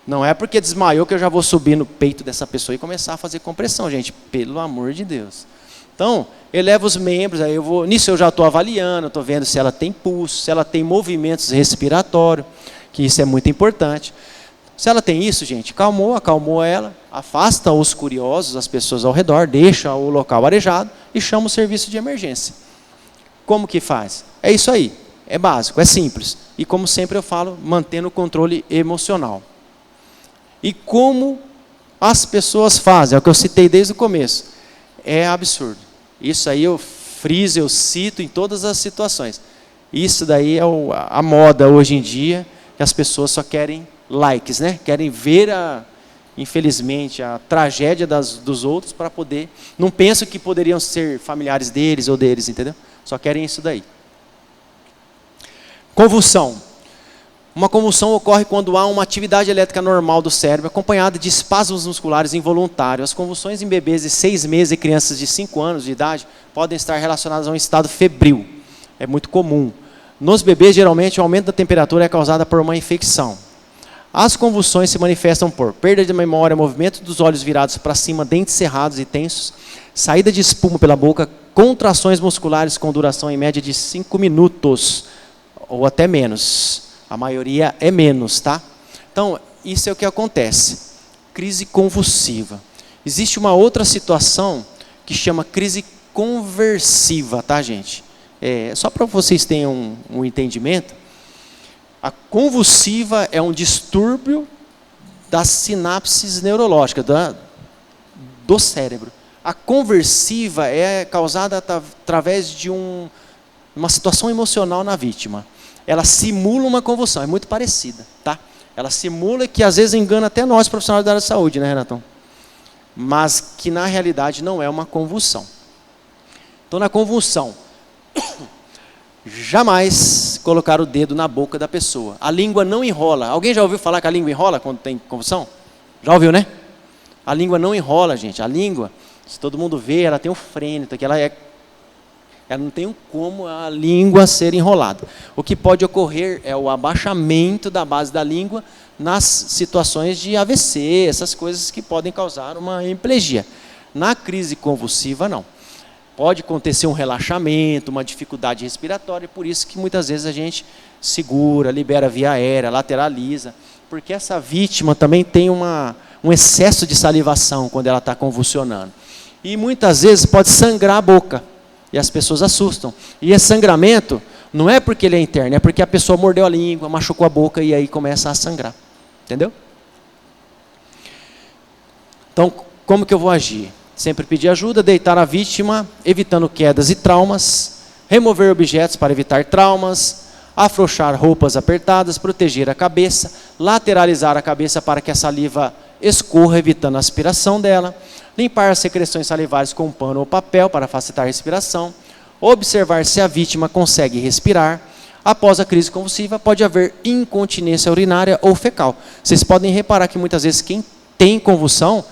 Não é porque desmaiou que eu já vou subir no peito dessa pessoa e começar a fazer compressão, gente, pelo amor de Deus. Então, eleva os membros, aí nisso eu já estou avaliando, estou vendo se ela tem pulso, se ela tem movimentos respiratórios, que isso é muito importante. Se ela tem isso, gente, acalmou ela, afasta os curiosos, as pessoas ao redor, deixa o local arejado e chama o serviço de emergência. Como que faz? É isso aí, é básico, é simples. E como sempre eu falo, mantendo o controle emocional. E como as pessoas fazem, é o que eu citei desde o começo, é absurdo. Isso aí eu friso, eu cito em todas as situações. Isso daí é a moda hoje em dia, que as pessoas só querem likes, né? Querem ver, infelizmente, a tragédia dos outros para poder... Não pensam que poderiam ser familiares deles ou deles, entendeu? Só querem isso daí. Convulsão. Uma convulsão ocorre quando há uma atividade elétrica normal do cérebro, acompanhada de espasmos musculares involuntários. As convulsões em bebês de 6 meses e crianças de 5 anos de idade podem estar relacionadas a um estado febril. É muito comum. Nos bebês, geralmente, o aumento da temperatura é causado por uma infecção. As convulsões se manifestam por perda de memória, movimento dos olhos virados para cima, dentes cerrados e tensos, saída de espuma pela boca, contrações musculares com duração em média de 5 minutos, ou até menos. A maioria é menos, tá? Então, isso é o que acontece. Crise convulsiva. Existe uma outra situação que chama crise conversiva, tá, gente? Só para vocês tenham um entendimento, a convulsiva é um distúrbio das sinapses neurológicas, do cérebro. A conversiva é causada através de uma situação emocional na vítima. Ela simula uma convulsão, é muito parecida, tá? Ela simula que às vezes engana até nós profissionais da área de saúde, né, Renatão? Mas que na realidade não é uma convulsão. Então, na convulsão, jamais colocar o dedo na boca da pessoa. A língua não enrola. Alguém já ouviu falar que a língua enrola quando tem convulsão? Já ouviu, né? A língua não enrola, gente. A língua, se todo mundo vê, ela tem um frênito, que ela não tem como a língua ser enrolada. O que pode ocorrer é o abaixamento da base da língua nas situações de AVC, essas coisas que podem causar uma hemiplegia. Na crise convulsiva, não. pode acontecer um relaxamento, uma dificuldade respiratória, por isso que muitas vezes a gente segura, libera via aérea, lateraliza, porque essa vítima também tem um excesso de salivação quando ela está convulsionando. E muitas vezes pode sangrar a boca, e as pessoas assustam. E esse sangramento não é porque ele é interno, é porque a pessoa mordeu a língua, machucou a boca e aí começa a sangrar. Entendeu? Então, como que eu vou agir? Sempre pedir ajuda, deitar a vítima, evitando quedas e traumas, remover objetos para evitar traumas, afrouxar roupas apertadas, proteger a cabeça, lateralizar a cabeça para que a saliva escorra, evitando a aspiração dela, limpar as secreções salivares com um pano ou papel para facilitar a respiração, observar se a vítima consegue respirar. Após a crise convulsiva, pode haver incontinência urinária ou fecal. Vocês podem reparar que muitas vezes quem tem convulsão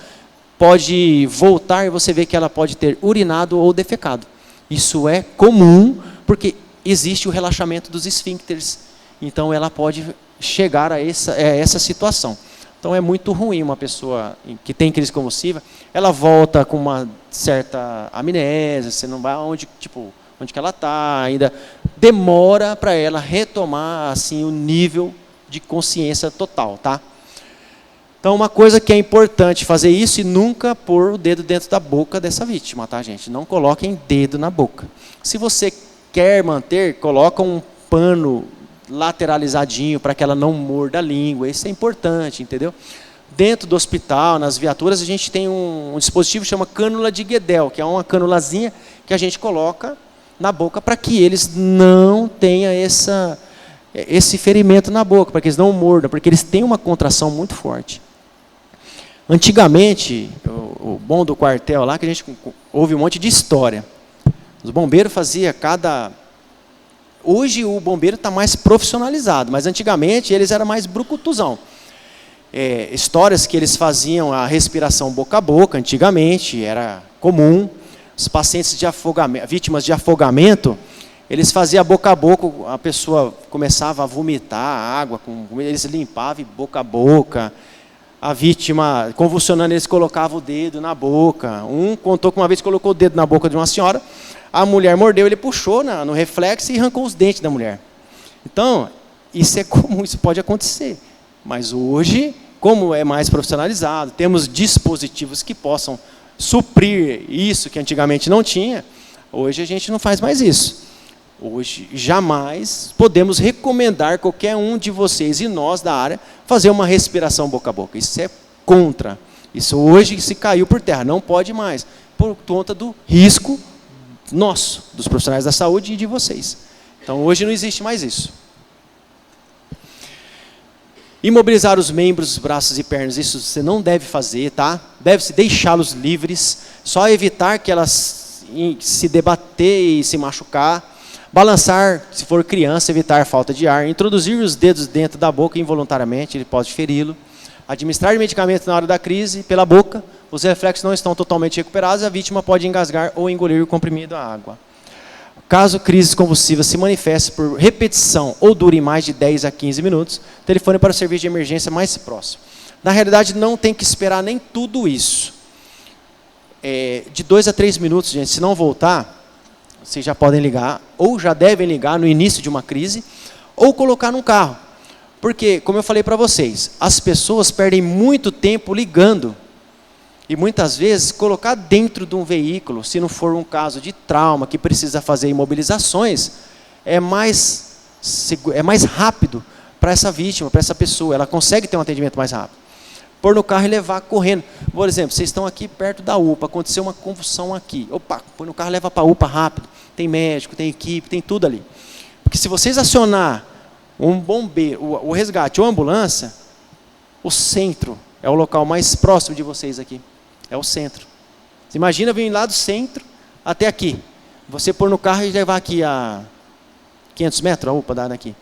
pode voltar e você vê que ela pode ter urinado ou defecado. Isso é comum, porque existe o relaxamento dos esfíncteres. Então, ela pode chegar a essa situação. Então, é muito ruim uma pessoa que tem crise convulsiva, ela volta com uma certa amnésia, você não vai onde que ela está, ainda demora para ela retomar assim, o nível de consciência total, tá? Então, uma coisa que é importante fazer isso e nunca pôr o dedo dentro da boca dessa vítima, tá, gente? Não coloquem dedo na boca. Se você quer manter, coloca um pano lateralizadinho para que ela não morda a língua. Isso é importante, entendeu? Dentro do hospital, nas viaturas, a gente tem um dispositivo que chama cânula de Guedel, que é uma cânulazinha que a gente coloca na boca para que eles não tenham esse ferimento na boca, para que eles não mordam, porque eles têm uma contração muito forte. Antigamente, o bom do quartel lá, que a gente ouve um monte de história. Os bombeiros faziam Hoje o bombeiro está mais profissionalizado, mas antigamente eles eram mais brucutuzão. Histórias que eles faziam a respiração boca a boca, antigamente, era comum. Os pacientes de afogamento, vítimas de afogamento, eles faziam boca a boca, a pessoa começava a vomitar água, eles limpavam boca a boca. A vítima, convulsionando, eles colocavam o dedo na boca. Um contou que uma vez colocou o dedo na boca de uma senhora, a mulher mordeu, ele puxou no reflexo e arrancou os dentes da mulher. Então, isso é comum, isso pode acontecer. Mas hoje, como é mais profissionalizado, temos dispositivos que possam suprir isso que antigamente não tinha, hoje a gente não faz mais isso. Hoje, jamais podemos recomendar qualquer um de vocês e nós da área fazer uma respiração boca a boca. Isso é contra. Isso hoje se caiu por terra, não pode mais, por conta do risco nosso, dos profissionais da saúde e de vocês. Então, hoje não existe mais isso. Imobilizar os membros, os braços e pernas, isso você não deve fazer, tá? Deve-se deixá-los livres, só evitar que elas se debater e se machucar. Balançar, se for criança, evitar falta de ar. Introduzir os dedos dentro da boca involuntariamente, ele pode feri-lo. Administrar medicamento na hora da crise pela boca. Os reflexos não estão totalmente recuperados, a vítima pode engasgar ou engolir o comprimido à água. Caso crise convulsiva se manifeste por repetição ou dure mais de 10 a 15 minutos, telefone para o serviço de emergência mais próximo. Na realidade, não tem que esperar nem tudo isso. De 2 a 3 minutos, gente, se não voltar, vocês já podem ligar, ou já devem ligar no início de uma crise, ou colocar num carro. Porque, como eu falei para vocês, as pessoas perdem muito tempo ligando. E muitas vezes, colocar dentro de um veículo, se não for um caso de trauma, que precisa fazer imobilizações, é mais rápido para essa vítima, para essa pessoa. Ela consegue ter um atendimento mais rápido. Pôr no carro e levar correndo. Por exemplo, vocês estão aqui perto da UPA, aconteceu uma convulsão aqui. Opa, põe no carro e leva para a UPA rápido. Tem médico, tem equipe, tem tudo ali. Porque se vocês acionar um bombeiro, o resgate ou a ambulância, o centro é o local mais próximo de vocês aqui. É o centro. Você imagina vir lá do centro até aqui. Você pôr no carro e levar aqui a 500 metros, a UPA daqui.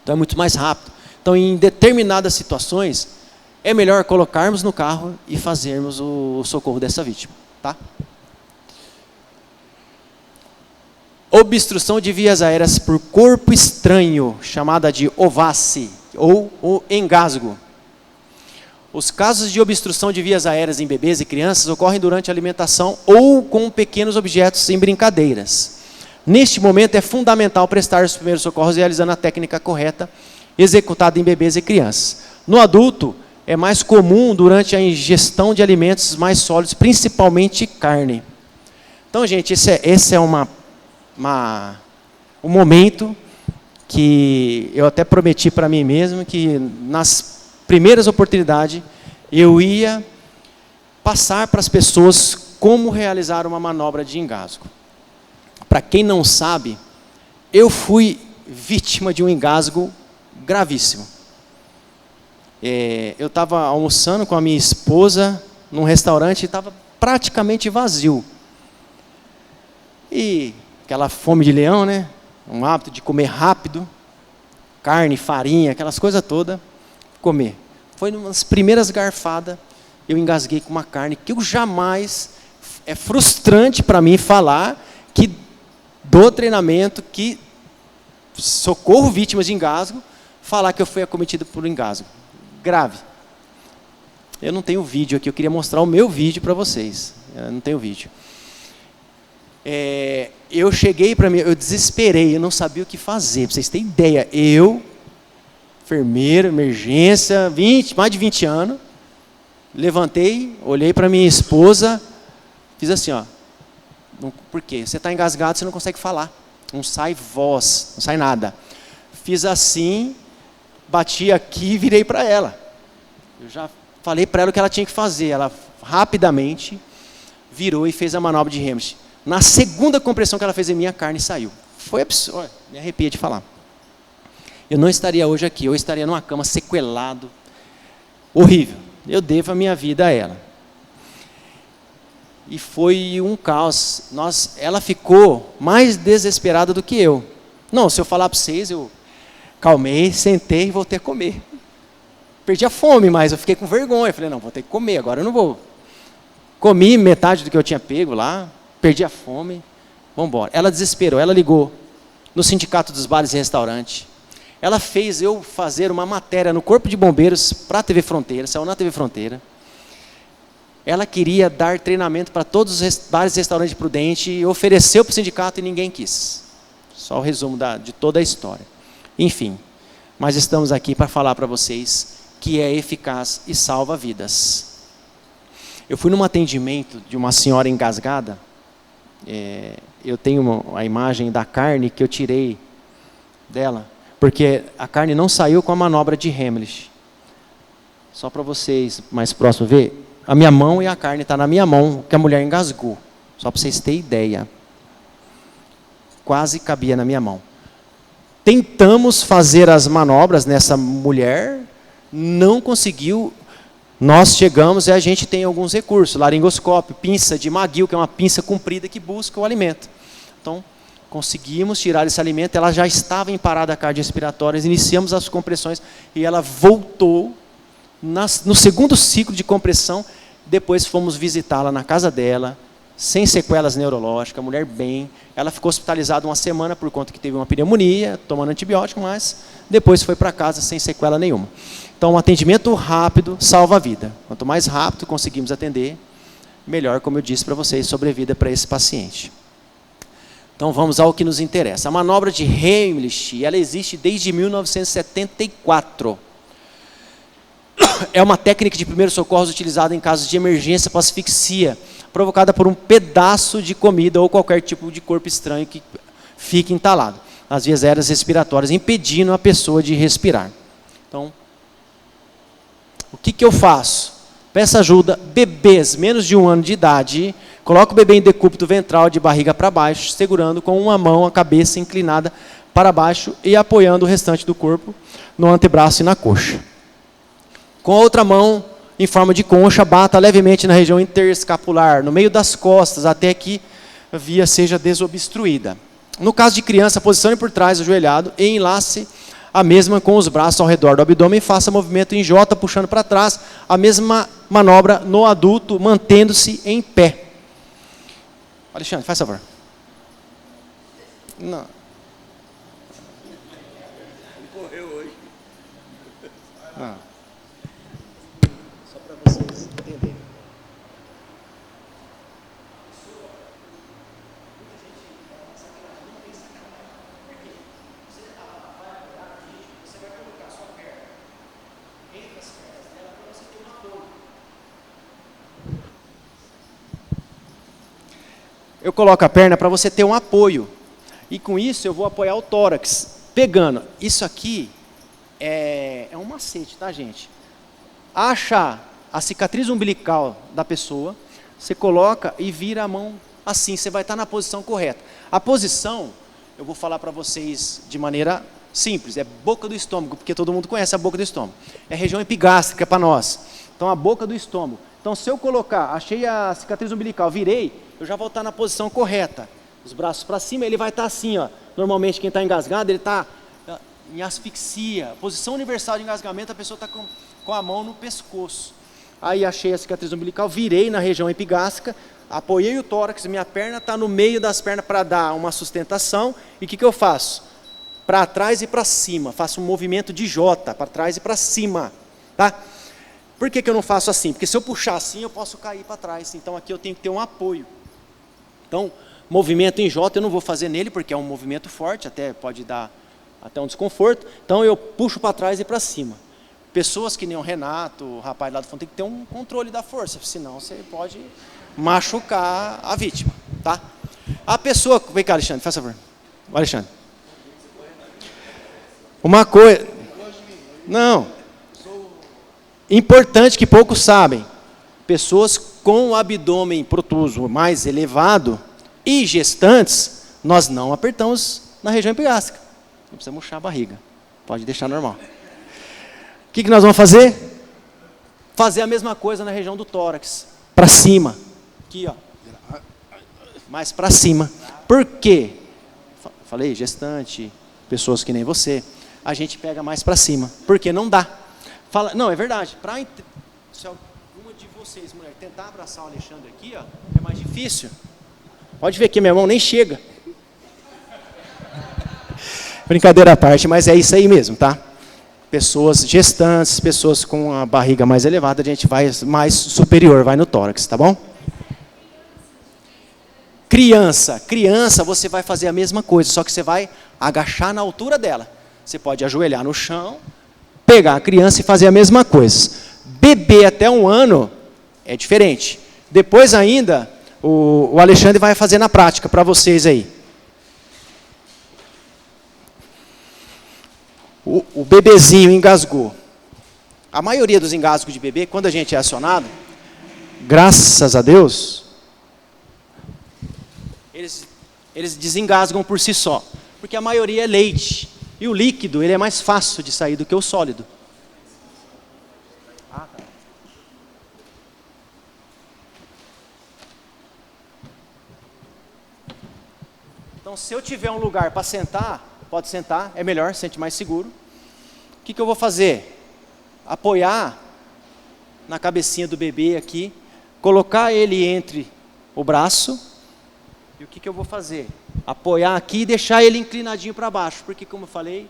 Então é muito mais rápido. Então, em determinadas situações, é melhor colocarmos no carro e fazermos o socorro dessa vítima. Tá? Obstrução de vias aéreas por corpo estranho, chamada de OVACE, ou o engasgo. Os casos de obstrução de vias aéreas em bebês e crianças ocorrem durante a alimentação ou com pequenos objetos em brincadeiras. Neste momento é fundamental prestar os primeiros socorros realizando a técnica correta executada em bebês e crianças. No adulto, é mais comum durante a ingestão de alimentos mais sólidos, principalmente carne. Então, gente, esse é um momento que eu até prometi para mim mesmo que nas primeiras oportunidades eu ia passar para as pessoas como realizar uma manobra de engasgo. Para quem não sabe, eu fui vítima de um engasgo gravíssimo. Eu estava almoçando com a minha esposa num restaurante e estava praticamente vazio. E aquela fome de leão, né? Um hábito de comer rápido, carne, farinha, aquelas coisas todas, comer. Foi nas primeiras garfadas, eu engasguei com uma carne que eu jamais... É frustrante para mim falar que do treinamento, que socorro vítimas de engasgo, falar que eu fui acometido por um engasgo. Grave. Eu não tenho vídeo aqui, eu queria mostrar o meu vídeo para vocês. Eu não tenho vídeo. Eu cheguei para mim, eu desesperei, eu não sabia o que fazer, para vocês terem ideia. Eu, enfermeiro, emergência, mais de 20 anos, levantei, olhei para minha esposa, fiz assim, ó. Por quê? Você está engasgado, você não consegue falar. Não sai voz, não sai nada. Fiz assim, bati aqui e virei para ela. Eu já falei para ela o que ela tinha que fazer. Ela rapidamente virou e fez a manobra de Heimlich. Na segunda compressão que ela fez em mim, a carne saiu. Foi absurdo, me arrepia de falar. Eu não estaria hoje aqui, eu estaria numa cama sequelado, horrível. Eu devo a minha vida a ela. E foi um caos. Ela ficou mais desesperada do que eu. Não, se eu falar para vocês, eu calmei, sentei e voltei a comer. Perdi a fome, mas eu fiquei com vergonha. Falei, não, vou ter que comer, agora eu não vou. Comi metade do que eu tinha pego lá, perdi a fome, vamos embora. Ela desesperou, ela ligou no Sindicato dos Bares e Restaurantes. Ela fez eu fazer uma matéria no Corpo de Bombeiros para a TV Fronteira, saiu na TV Fronteira. Ela queria dar treinamento para todos os bares e restaurantes de Prudente, ofereceu para o sindicato e ninguém quis. Só o resumo de toda a história. Enfim, mas estamos aqui para falar para vocês que é eficaz e salva vidas. Eu fui num atendimento de uma senhora engasgada. Eu tenho a imagem da carne que eu tirei dela, porque a carne não saiu com a manobra de Heimlich. Só para vocês mais próximos ver. A minha mão e a carne está na minha mão, que a mulher engasgou. Só para vocês terem ideia. Quase cabia na minha mão. Tentamos fazer as manobras nessa mulher, não conseguiu. Nós chegamos e a gente tem alguns recursos. Laringoscópio, pinça de Maguil, que é uma pinça comprida que busca o alimento. Então, conseguimos tirar esse alimento. Ela já estava em parada cardiorrespiratória, iniciamos as compressões e ela voltou. No segundo ciclo de compressão, depois fomos visitá-la na casa dela, sem sequelas neurológicas, a mulher bem. Ela ficou hospitalizada uma semana por conta que teve uma pneumonia, tomando antibiótico, mas depois foi para casa sem sequela nenhuma. Então, um atendimento rápido salva a vida. Quanto mais rápido conseguimos atender, melhor, como eu disse para vocês, sobrevida para esse paciente. Então, vamos ao que nos interessa. A manobra de Heimlich, ela existe desde 1974. É uma técnica de primeiros socorros utilizada em casos de emergência para asfixia, provocada por um pedaço de comida ou qualquer tipo de corpo estranho que fique entalado nas vias aéreas respiratórias, impedindo a pessoa de respirar. Então, o que eu faço? Peço ajuda, bebês menos de 1 ano de idade, coloco o bebê em decúbito ventral de barriga para baixo, segurando com uma mão a cabeça inclinada para baixo e apoiando o restante do corpo no antebraço e na coxa. Com a outra mão, em forma de concha, bata levemente na região interescapular, no meio das costas, até que a via seja desobstruída. No caso de criança, posicione por trás, ajoelhado, e enlace a mesma com os braços ao redor do abdômen, e faça movimento em J, puxando para trás, a mesma manobra no adulto, mantendo-se em pé. Alexandre, faz favor. Não. Ele correu hoje. eu coloco a perna para você ter um apoio. E com isso eu vou apoiar o tórax, pegando. Isso aqui é um macete, tá, gente? Acha a cicatriz umbilical da pessoa, você coloca e vira a mão assim, você vai estar na posição correta. A posição, eu vou falar para vocês de maneira simples, é boca do estômago, porque todo mundo conhece a boca do estômago. É região epigástrica para nós. Então, a boca do estômago. Então, se eu colocar, achei a cicatriz umbilical, virei, eu já vou estar na posição correta. Os braços para cima, ele vai estar assim, ó. Normalmente, quem está engasgado, ele está em asfixia. Posição universal de engasgamento, a pessoa está com a mão no pescoço. Aí, achei a cicatriz umbilical, virei na região epigástrica, apoiei o tórax, minha perna está no meio das pernas para dar uma sustentação. E o que eu faço? Para trás e para cima. Faço um movimento de J, para trás e para cima. Tá? Por que eu não faço assim? Porque se eu puxar assim, eu posso cair para trás. Então, aqui eu tenho que ter um apoio. Então, movimento em J eu não vou fazer nele, porque é um movimento forte, até pode dar até um desconforto. Então, eu puxo para trás e para cima. Pessoas que nem o Renato, o rapaz lá do fundo, tem que ter um controle da força, senão você pode machucar a vítima, tá? A pessoa... Vem cá, Alexandre, faz favor. Alexandre. Uma coisa... Não. Importante que poucos sabem. Pessoas com o abdômen protuso mais elevado e gestantes, nós não apertamos na região epigástrica. Não precisa murchar a barriga. Pode deixar normal. O que nós vamos fazer? Fazer a mesma coisa na região do tórax. Para cima. Aqui, ó. Mais para cima. Por quê? Falei, gestante, pessoas que nem você. A gente pega mais para cima. Porque não dá. Não, é verdade. Se alguma de vocês, mulher, tentar abraçar o Alexandre aqui, ó, é mais difícil. Pode ver que minha mão nem chega. Brincadeira à parte, mas é isso aí mesmo, tá? Pessoas gestantes, pessoas com a barriga mais elevada, a gente vai mais superior, vai no tórax, tá bom? Criança, você vai fazer a mesma coisa, só que você vai agachar na altura dela. Você pode ajoelhar no chão, pegar a criança e fazer a mesma coisa. Bebê até 1 ano é diferente. Depois ainda, o Alexandre vai fazer na prática para vocês aí. O bebezinho engasgou. A maioria dos engasgos de bebê, quando a gente é acionado, graças a Deus, eles desengasgam por si só. Porque a maioria é leite. E o líquido, ele é mais fácil de sair do que o sólido. Então, se eu tiver um lugar para sentar, pode sentar, é melhor, sente mais seguro. O que eu vou fazer? Apoiar na cabecinha do bebê aqui, colocar ele entre o braço, e o que eu vou fazer? Apoiar aqui e deixar ele inclinadinho para baixo, porque como eu falei,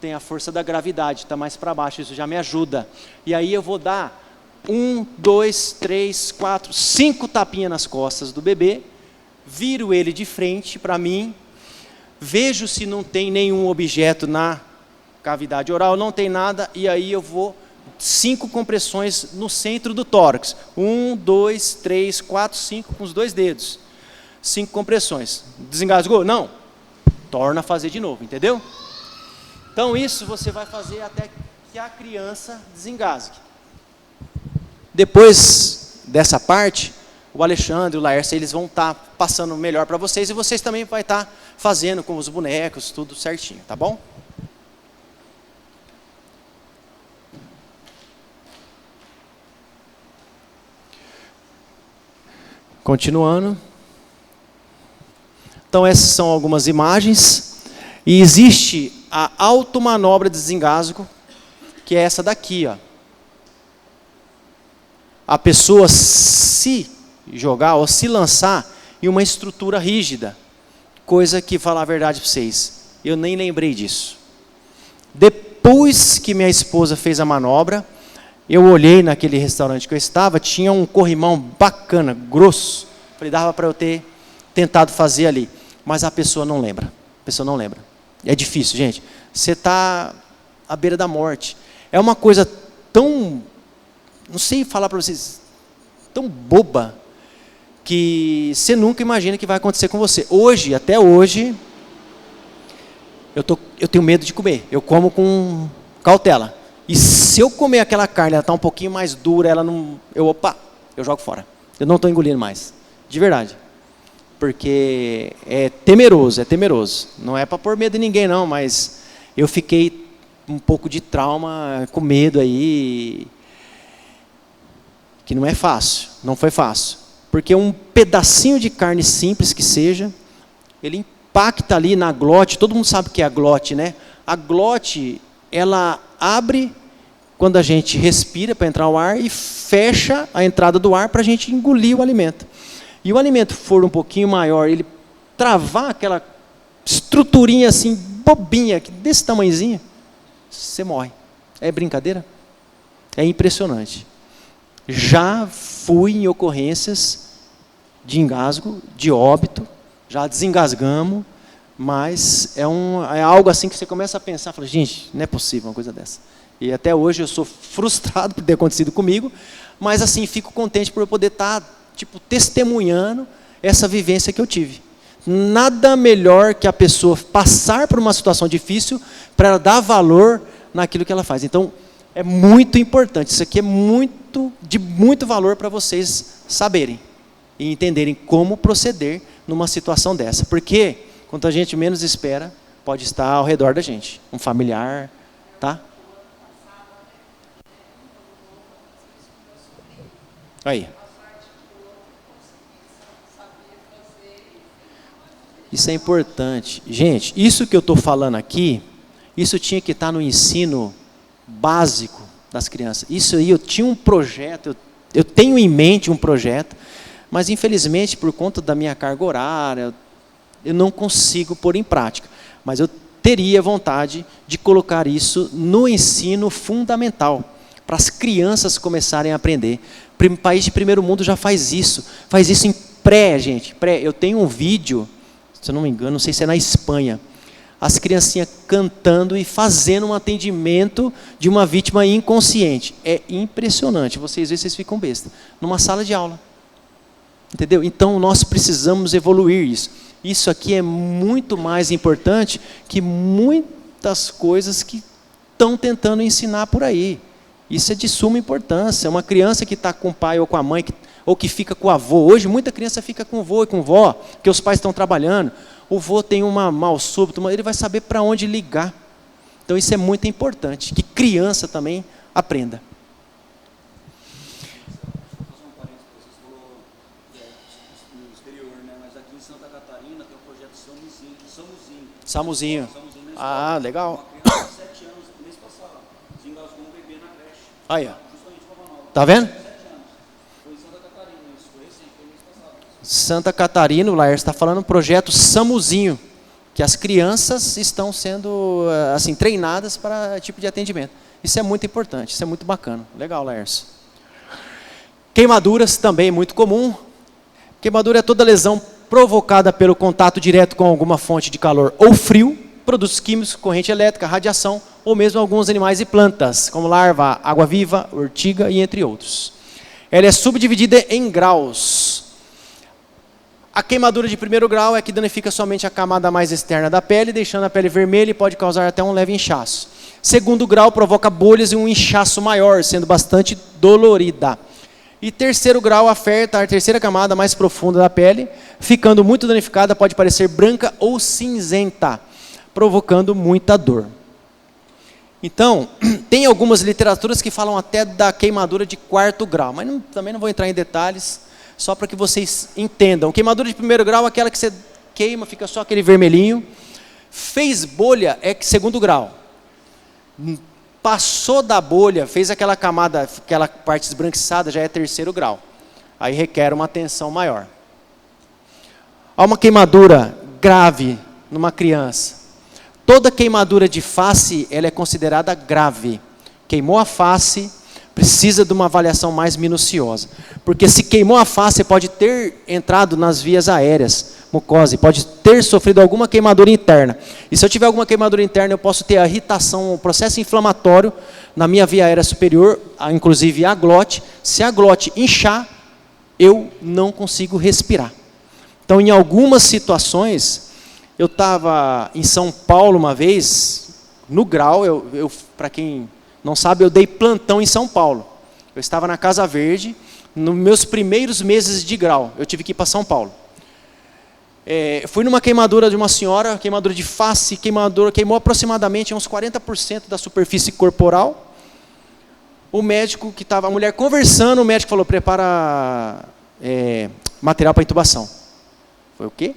tem a força da gravidade, está mais para baixo, isso já me ajuda. E aí eu vou dar 1, 2, 3, 4, 5 tapinhas nas costas do bebê, viro ele de frente para mim, vejo se não tem nenhum objeto na cavidade oral, não tem nada, e aí eu vou 5 compressões no centro do tórax. 1, 2, 3, 4, 5 com os 2 dedos. 5 compressões. Desengasgou? Não. Torna a fazer de novo, entendeu? Então isso você vai fazer até que a criança desengasgue. Depois dessa parte, o Alexandre, o Laércio, eles vão estar passando melhor para vocês, e vocês também vão estar fazendo com os bonecos, tudo certinho, tá bom? Continuando. Então essas são algumas imagens. E existe a automanobra de desengasgo, que é essa daqui, ó. A pessoa se jogar ou se lançar em uma estrutura rígida. Coisa que, falar a verdade para vocês, eu nem lembrei disso. Depois que minha esposa fez a manobra, eu olhei naquele restaurante que eu estava, tinha um corrimão bacana, grosso. Falei, dava para eu ter tentado fazer ali. Mas a pessoa não lembra. A pessoa não lembra. É difícil, gente. Você está à beira da morte. É uma coisa tão, não sei falar para vocês, tão boba, que você nunca imagina que vai acontecer com você. Hoje, até hoje, eu tenho medo de comer. Eu como com cautela. E se eu comer aquela carne, ela está um pouquinho mais dura, eu jogo fora. Eu não estou engolindo mais. De verdade. Porque é temeroso. Não é para pôr medo em ninguém, não, mas eu fiquei um pouco de trauma, com medo aí, que não é fácil, não foi fácil. Porque um pedacinho de carne simples que seja, ele impacta ali na glote. Todo mundo sabe o que é a glote, né? A glote, ela abre quando a gente respira para entrar o ar e fecha a entrada do ar para a gente engolir o alimento. E o alimento for um pouquinho maior, ele travar aquela estruturinha assim, bobinha, desse tamanhozinho, você morre. É brincadeira? É impressionante. Já fui em ocorrências de engasgo, de óbito, já desengasgamos, mas é algo assim que você começa a pensar, fala, gente, não é possível uma coisa dessa. E até hoje eu sou frustrado por ter acontecido comigo, mas assim, fico contente por eu poder estar testemunhando essa vivência que eu tive. Nada melhor que a pessoa passar por uma situação difícil para ela dar valor naquilo que ela faz. Então, é muito importante. Isso aqui é de muito valor para vocês saberem e entenderem como proceder numa situação dessa. Porque, quando a gente menos espera, pode estar ao redor da gente. Um familiar, tá? Aí. Isso é importante. Gente, isso que eu estou falando aqui, isso tinha que estar no ensino básico das crianças. Isso aí, eu tinha um projeto, eu tenho em mente um projeto, mas infelizmente, por conta da minha carga horária, eu não consigo pôr em prática. Mas eu teria vontade de colocar isso no ensino fundamental, para as crianças começarem a aprender. O país de primeiro mundo já faz isso em pré, gente. Eu tenho um vídeo, se eu não me engano, não sei se é na Espanha, as criancinhas cantando e fazendo um atendimento de uma vítima inconsciente. É impressionante, vocês ficam besta. Numa sala de aula. Entendeu? Então, nós precisamos evoluir isso. Isso aqui é muito mais importante que muitas coisas que estão tentando ensinar por aí. Isso é de suma importância. Uma criança que está com o pai ou com a mãe, ou que fica com o avô. Hoje, muita criança fica com o avô e com a vó, porque os pais estão trabalhando. O avô tem uma mal súbito, ele vai saber para onde ligar. Então, isso é muito importante, que criança também aprenda. Samuzinho. Ah, legal. Aí, ó. Tá vendo? Santa Catarina, o Laércio está falando, um projeto Samuzinho, que as crianças estão sendo assim, treinadas para esse tipo de atendimento. Isso é muito importante, isso é muito bacana. Legal, Laércio. Queimaduras, também muito comum. Queimadura é toda lesão provocada pelo contato direto com alguma fonte de calor ou frio, produtos químicos, corrente elétrica, radiação, ou mesmo alguns animais e plantas, como larva, água-viva, urtiga e entre outros. Ela é subdividida em graus. A queimadura de primeiro grau é que danifica somente a camada mais externa da pele, deixando a pele vermelha e pode causar até um leve inchaço. Segundo grau provoca bolhas e um inchaço maior, sendo bastante dolorida. E terceiro grau afeta a terceira camada mais profunda da pele, ficando muito danificada, pode parecer branca ou cinzenta, provocando muita dor. Então, tem algumas literaturas que falam até da queimadura de quarto grau, mas também não vou entrar em detalhes, só para que vocês entendam. Queimadura de primeiro grau é aquela que você queima, fica só aquele vermelhinho. Fez bolha é segundo grau. Passou da bolha, fez aquela camada, aquela parte esbranquiçada, já é terceiro grau. Aí requer uma atenção maior. Há uma queimadura grave numa criança. Toda queimadura de face, ela é considerada grave. Queimou a face, precisa de uma avaliação mais minuciosa. Porque se queimou a face, pode ter entrado nas vias aéreas, mucosa, pode ter sofrido alguma queimadura interna. E se eu tiver alguma queimadura interna, eu posso ter a irritação, o processo inflamatório na minha via aérea superior, inclusive a glote. Se a glote inchar, eu não consigo respirar. Então, em algumas situações, eu estava em São Paulo uma vez, no grau, para quem não sabe, eu dei plantão em São Paulo. Eu estava na Casa Verde, nos meus primeiros meses de grau, eu tive que ir para São Paulo. Fui numa queimadura de uma senhora, queimadura de face, queimou aproximadamente uns 40% da superfície corporal. O médico que estava, a mulher conversando, o médico falou, prepara material para intubação. Foi o quê?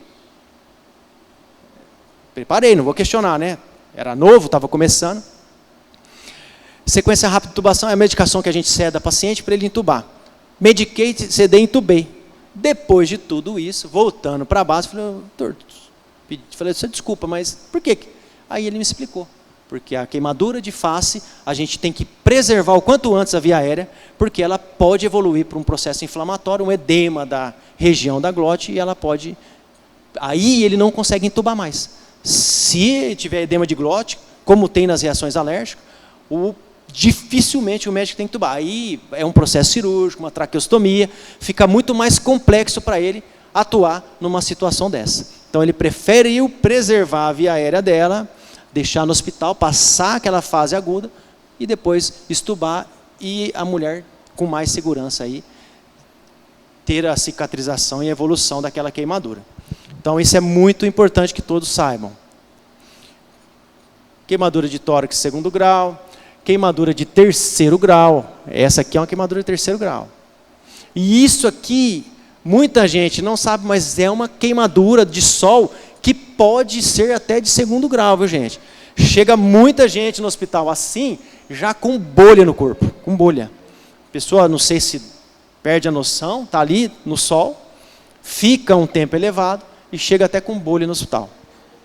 Preparei, não vou questionar, né? Era novo, estava começando. Sequência rápida de intubação é a medicação que a gente cede ao paciente para ele intubar. Mediquei, cedei e intubei. Depois de tudo isso, voltando para a base, falei, desculpa, mas por quê? Aí ele me explicou. Porque a queimadura de face, a gente tem que preservar o quanto antes a via aérea, porque ela pode evoluir para um processo inflamatório, um edema da região da glote, e ela pode... Aí ele não consegue intubar mais. Se tiver edema de glote, como tem nas reações alérgicas, dificilmente o médico tem que intubar. Aí é um processo cirúrgico, uma traqueostomia, fica muito mais complexo para ele atuar numa situação dessa. Então ele preferiu preservar a via aérea dela, deixar no hospital, passar aquela fase aguda e depois extubar e a mulher com mais segurança aí ter a cicatrização e evolução daquela queimadura. Então isso é muito importante que todos saibam. Queimadura de tórax 2º grau, queimadura de 3º grau, essa aqui é uma queimadura de 3º grau. E isso aqui, muita gente não sabe, mas é uma queimadura de sol que pode ser até de 2º grau, viu gente? Chega muita gente no hospital assim, já com bolha no corpo, com bolha. A pessoa, não sei se perde a noção, está ali no sol, fica um tempo elevado e chega até com bolha no hospital.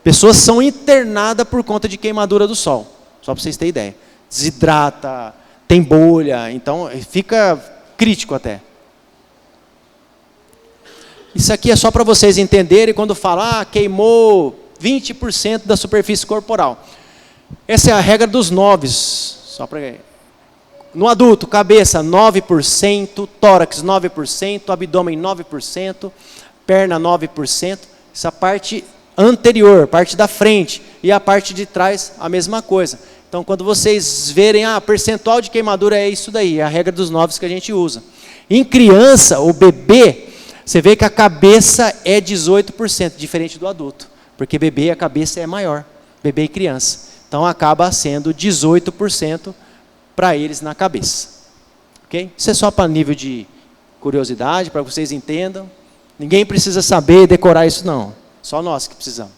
Pessoas são internadas por conta de queimadura do sol, só para vocês terem ideia. Desidrata, tem bolha, então fica crítico até. Isso aqui é só para vocês entenderem quando falar queimou 20% da superfície corporal. Essa é a regra dos 9. Só para... No adulto, cabeça 9%, tórax 9%, abdômen 9%, perna 9%. Essa parte anterior, parte da frente, e a parte de trás, a mesma coisa. Então, quando vocês verem, percentual de queimadura é isso daí, é a regra dos 9 que a gente usa. Em criança, o bebê, você vê que a cabeça é 18%, diferente do adulto. Porque bebê, a cabeça é maior, bebê e criança. Então, acaba sendo 18% para eles na cabeça. Ok? Isso é só para nível de curiosidade, para que vocês entendam. Ninguém precisa saber decorar isso não, só nós que precisamos.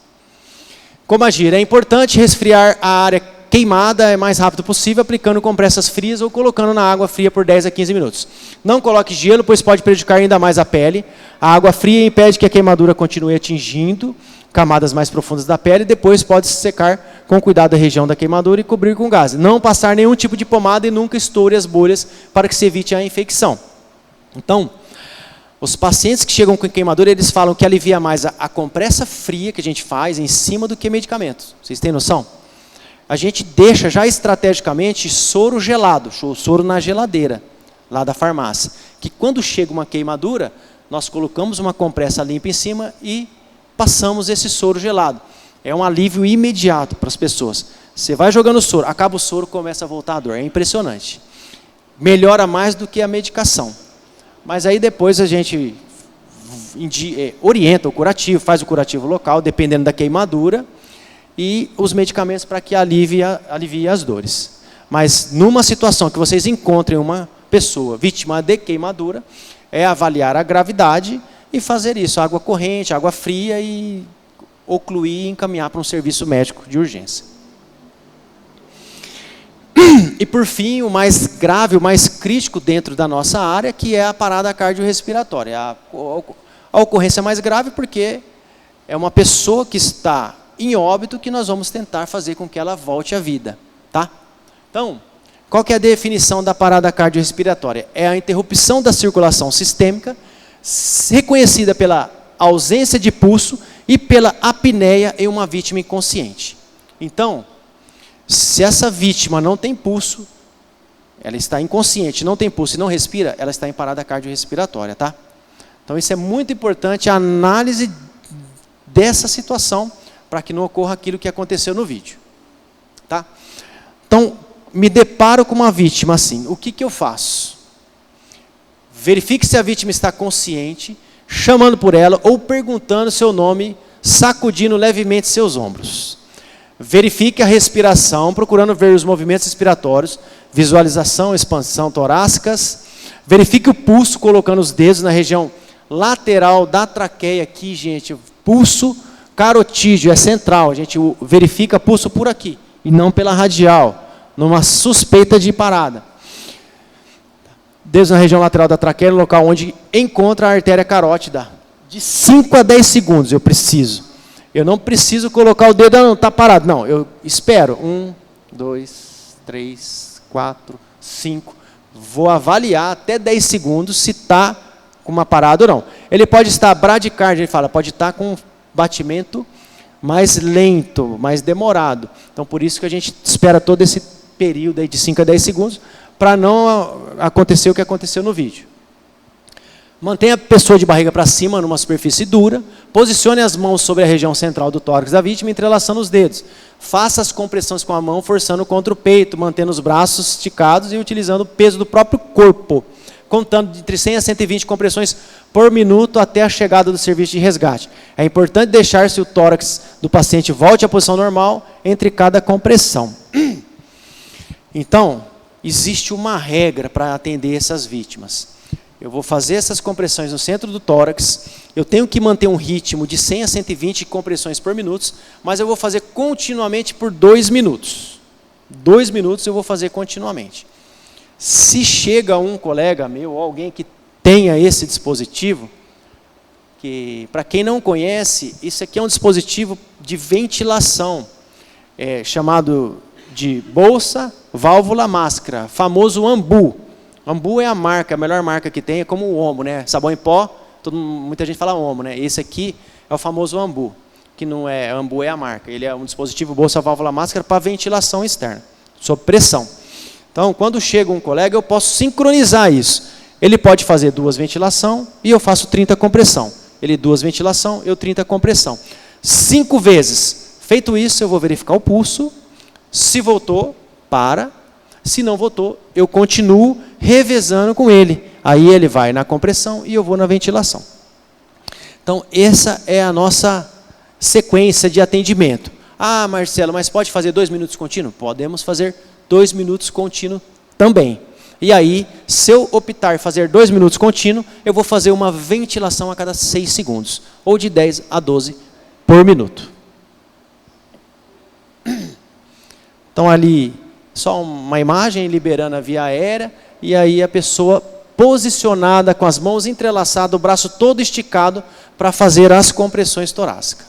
Como agir? É importante resfriar a área queimada o mais rápido possível, aplicando compressas frias ou colocando na água fria por 10 a 15 minutos. Não coloque gelo, pois pode prejudicar ainda mais a pele. A água fria impede que a queimadura continue atingindo camadas mais profundas da pele, depois pode se secar com cuidado a região da queimadura e cobrir com gás. Não passar nenhum tipo de pomada e nunca estoure as bolhas para que se evite a infecção. Então, os pacientes que chegam com queimadura, eles falam que alivia mais a compressa fria que a gente faz em cima do que medicamentos. Vocês têm noção? A gente deixa já estrategicamente soro gelado, soro na geladeira, lá da farmácia. Que quando chega uma queimadura, nós colocamos uma compressa limpa em cima e passamos esse soro gelado. É um alívio imediato para as pessoas. Você vai jogando soro, acaba o soro, começa a voltar a dor. É impressionante. Melhora mais do que a medicação. Mas aí depois a gente orienta o curativo, faz o curativo local, dependendo da queimadura, e os medicamentos para que alivie as dores. Mas numa situação que vocês encontrem uma pessoa vítima de queimadura, é avaliar a gravidade e fazer isso, água corrente, água fria, e ocluir e encaminhar para um serviço médico de urgência. E por fim, o mais grave, o mais crítico dentro da nossa área, que é a parada cardiorrespiratória. A ocorrência mais grave porque é uma pessoa que está em óbito que nós vamos tentar fazer com que ela volte à vida. Tá? Então, qual que é a definição da parada cardiorrespiratória? É a interrupção da circulação sistêmica, reconhecida pela ausência de pulso e pela apneia em uma vítima inconsciente. Então, se essa vítima não tem pulso, ela está inconsciente, não tem pulso e não respira, ela está em parada cardiorrespiratória, tá? Então isso é muito importante, a análise dessa situação, para que não ocorra aquilo que aconteceu no vídeo. Tá? Então, me deparo com uma vítima assim, o que eu faço? Verifique se a vítima está consciente, chamando por ela ou perguntando seu nome, sacudindo levemente seus ombros. Verifique a respiração, procurando ver os movimentos respiratórios, visualização, expansão torácicas. Verifique o pulso, colocando os dedos na região lateral da traqueia aqui, gente. Pulso carotídeo, é central. A gente verifica pulso por aqui, e não pela radial, numa suspeita de parada. Dedos na região lateral da traqueia, no local onde encontra a artéria carótida. De 5 a 10 segundos eu preciso. Eu não preciso colocar o dedo, não, está parado. Não, eu espero. 1, 2, 3, 4, 5. Vou avaliar até 10 segundos se está com uma parada ou não. Ele pode estar bradicárdio, ele fala, pode estar com um batimento mais lento, mais demorado. Então, por isso que a gente espera todo esse período aí de 5 a 10 segundos, para não acontecer o que aconteceu no vídeo. Mantenha a pessoa de barriga para cima numa superfície dura, posicione as mãos sobre a região central do tórax da vítima, entrelaçando os dedos. Faça as compressões com a mão, forçando contra o peito, mantendo os braços esticados e utilizando o peso do próprio corpo, contando entre 100 a 120 compressões por minuto até a chegada do serviço de resgate. É importante deixar se o tórax do paciente volte à posição normal entre cada compressão. Então, existe uma regra para atender essas vítimas. Eu vou fazer essas compressões no centro do tórax, eu tenho que manter um ritmo de 100 a 120 compressões por minuto, mas eu vou fazer continuamente por 2 minutos. 2 minutos eu vou fazer continuamente. Se chega um colega meu, ou alguém que tenha esse dispositivo, que para quem não conhece, isso aqui é um dispositivo de ventilação, chamado de bolsa, válvula, máscara, famoso Ambu. Ambu é a marca, a melhor marca que tem, é como o Omo, né? Sabão em pó, muita gente fala Omo, né? Esse aqui é o famoso Ambu, que não é, Ambu é a marca. Ele é um dispositivo bolsa, válvula, máscara para ventilação externa, sob pressão. Então, quando chega um colega, eu posso sincronizar isso. Ele pode fazer 2 ventilação e eu faço 30 compressão. Ele 2 ventilação, eu 30 compressão. 5 vezes. Feito isso, eu vou verificar o pulso. Se voltou, para. Se não voltou, eu continuo revezando com ele. Aí ele vai na compressão e eu vou na ventilação. Então, essa é a nossa sequência de atendimento. Ah, Marcelo, mas pode fazer 2 minutos contínuo? Podemos fazer 2 minutos contínuo também. E aí, se eu optar em fazer 2 minutos contínuo, eu vou fazer uma ventilação a cada 6 segundos. Ou de 10 a 12 por minuto. Então, ali, só uma imagem liberando a via aérea, e aí a pessoa posicionada com as mãos entrelaçadas, o braço todo esticado, para fazer as compressões torácicas.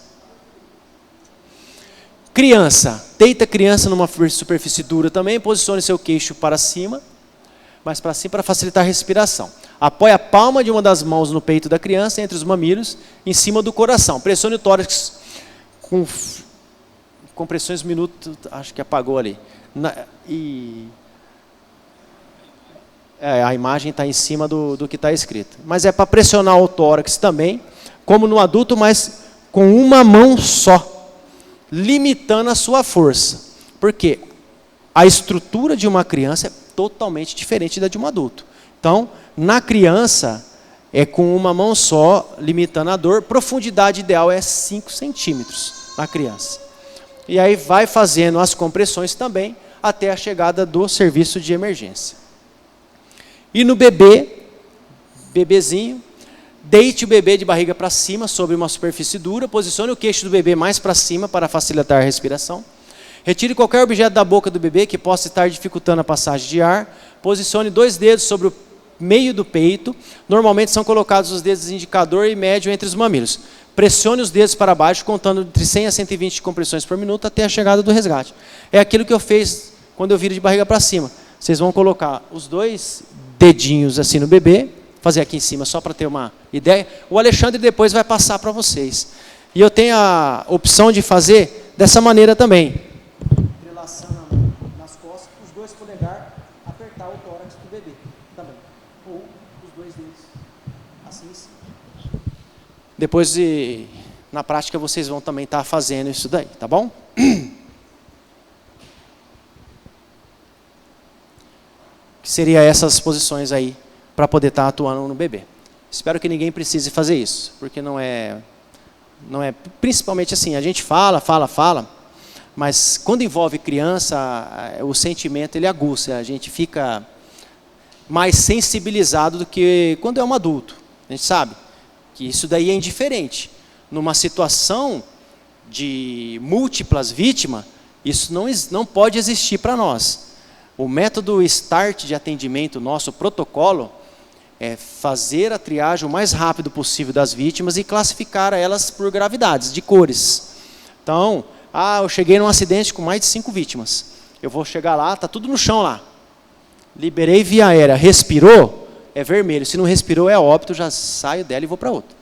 Criança, deita a criança numa superfície dura também, posicione seu queixo para cima, mais para cima para facilitar a respiração. Apoie a palma de uma das mãos no peito da criança, entre os mamilos, em cima do coração. Pressione o tórax com compressões minuto, acho que apagou ali. A imagem está em cima do que está escrito. Mas é para pressionar o tórax também, como no adulto, mas com uma mão só, limitando a sua força. Porque a estrutura de uma criança é totalmente diferente da de um adulto. Então, na criança, é com uma mão só, limitando a dor. Profundidade ideal é 5 centímetros na criança. E aí vai fazendo as compressões também, até a chegada do serviço de emergência. E no bebezinho, deite o bebê de barriga para cima, sobre uma superfície dura, posicione o queixo do bebê mais para cima, para facilitar a respiração. Retire qualquer objeto da boca do bebê que possa estar dificultando a passagem de ar. Posicione 2 dedos sobre o meio do peito. Normalmente são colocados os dedos indicador e médio entre os mamilos. Pressione os dedos para baixo, contando entre 100 a 120 compressões por minuto até a chegada do resgate. É aquilo que eu fiz quando eu viro de barriga para cima. Vocês vão colocar os 2 dedinhos assim no bebê, fazer aqui em cima só para ter uma ideia. O Alexandre depois vai passar para vocês. E eu tenho a opção de fazer dessa maneira também. Entrelaçando nas costas, os 2 polegares, apertar o tórax do bebê também. Ou os 2 dedos assim em cima. Depois, na prática, vocês vão também estar fazendo isso daí, tá bom? Que seria essas posições aí, para poder estar atuando no bebê. Espero que ninguém precise fazer isso, porque não é, principalmente assim, a gente fala, mas quando envolve criança, o sentimento ele aguça, a gente fica mais sensibilizado do que quando é um adulto. A gente sabe que isso daí é indiferente. Numa situação de múltiplas vítimas, isso não pode existir para nós. O método START de atendimento nosso, o protocolo, é fazer a triagem o mais rápido possível das vítimas e classificar elas por gravidades, de cores. Então, eu cheguei num acidente com mais de 5 vítimas. Eu vou chegar lá, está tudo no chão lá. Liberei via aérea, respirou, é vermelho. Se não respirou, é óbito, já saio dela e vou para outro.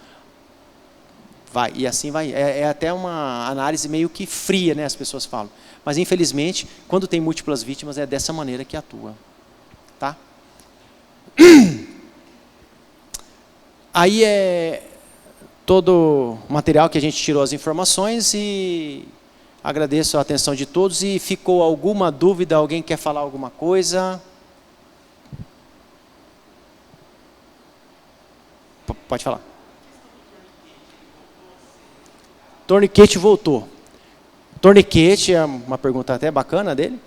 Vai, e assim vai. É até uma análise meio que fria, né, as pessoas falam. Mas, infelizmente, quando tem múltiplas vítimas, é dessa maneira que atua. Tá? Aí é todo o material que a gente tirou as informações e agradeço a atenção de todos. E ficou alguma dúvida? Alguém quer falar alguma coisa? Pode falar. Torniquete voltou. Torniquete, é uma pergunta até bacana dele.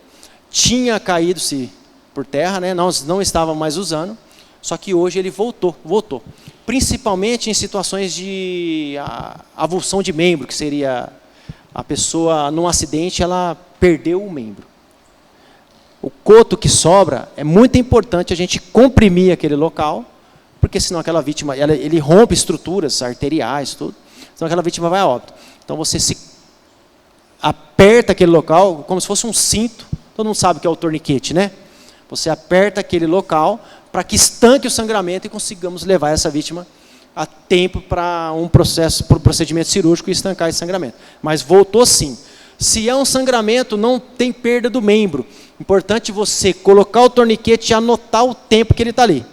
Tinha caído-se por terra, né? Nós não estávamos mais usando, só que hoje ele voltou. Principalmente em situações de avulsão de membro, que seria a pessoa, num acidente, ela perdeu o membro. O coto que sobra, é muito importante a gente comprimir aquele local, porque senão aquela vítima, ele rompe estruturas arteriais, tudo, senão aquela vítima vai a óbito. Então você se aperta aquele local como se fosse um cinto, todo mundo sabe que é o torniquete, né? Você aperta aquele local para que estanque o sangramento e consigamos levar essa vítima a tempo para um procedimento cirúrgico e estancar esse sangramento. Mas voltou sim. Se é um sangramento, não tem perda do membro. Importante você colocar o torniquete e anotar o tempo que ele está ali.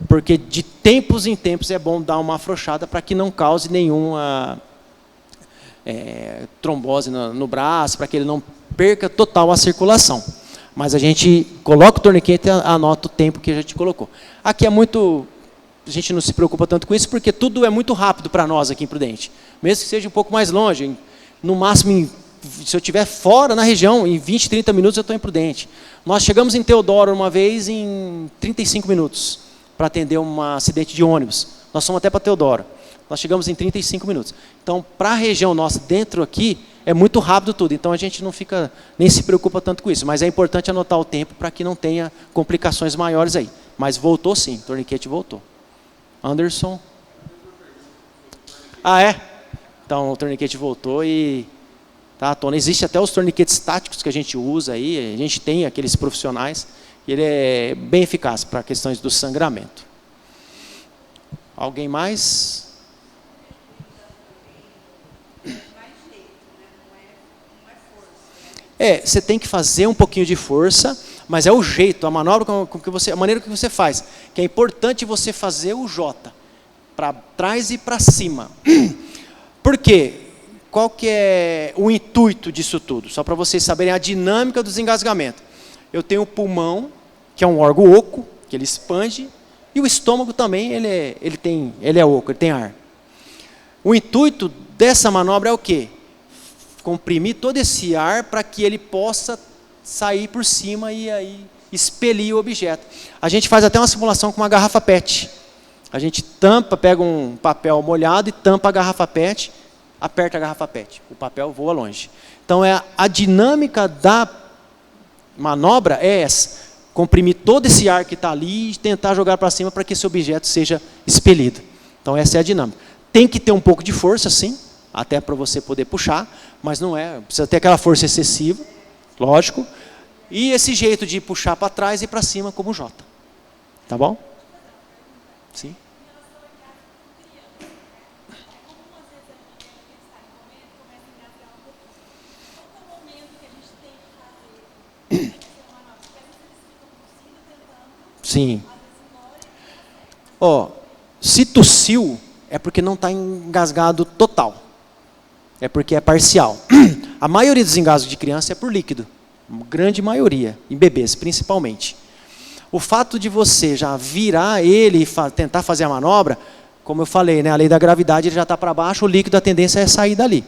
Porque de tempos em tempos é bom dar uma afrouxada para que não cause nenhuma trombose no braço, para que ele não perca total a circulação. Mas a gente coloca o torniquete e anota o tempo que a gente colocou. Aqui a gente não se preocupa tanto com isso, porque tudo é muito rápido para nós aqui em Prudente. Mesmo que seja um pouco mais longe, no máximo, se eu estiver fora na região, em 20, 30 minutos eu estou em Prudente. Nós chegamos em Teodoro uma vez em 35 minutos, para atender um acidente de ônibus. Nós fomos até para Teodoro. Nós chegamos em 35 minutos. Então, para a região nossa, dentro aqui, é muito rápido tudo. Então, a gente não fica, nem se preocupa tanto com isso. Mas é importante anotar o tempo para que não tenha complicações maiores aí. Mas voltou sim, o torniquete voltou. Anderson? É? Então, o torniquete voltou e tá à tona. Existe até os torniquetes táticos que a gente usa aí. A gente tem aqueles profissionais. E ele é bem eficaz para questões do sangramento. Alguém mais? Você tem que fazer um pouquinho de força, mas é o jeito, a manobra a maneira que você faz, que é importante você fazer o J, para trás e para cima. Por quê? Qual que é o intuito disso tudo? Só para vocês saberem a dinâmica do desengasgamento. Eu tenho o pulmão, que é um órgão oco, que ele expande, e o estômago também, ele é oco, ele tem ar. O intuito dessa manobra é o quê? Comprimir todo esse ar para que ele possa sair por cima e aí expelir o objeto. A gente faz até uma simulação com uma garrafa PET. A gente tampa, pega um papel molhado e tampa a garrafa PET, aperta a garrafa PET. O papel voa longe. Então, a dinâmica da manobra é essa. Comprimir todo esse ar que está ali e tentar jogar para cima para que esse objeto seja expelido. Então, essa é a dinâmica. Tem que ter um pouco de força, sim, até para você poder puxar, mas não precisa ter aquela força excessiva, lógico, e esse jeito de puxar para trás e para cima como J. Tá bom? Sim. Sim. Se tossiu,
é porque não está engasgado total. É porque é parcial. A maioria dos engasgos de criança é por líquido. Grande maioria, em bebês principalmente. O fato de você já virar ele e tentar fazer a manobra, como eu falei, né, a lei da gravidade, ele já está para baixo, o líquido, a tendência é sair dali.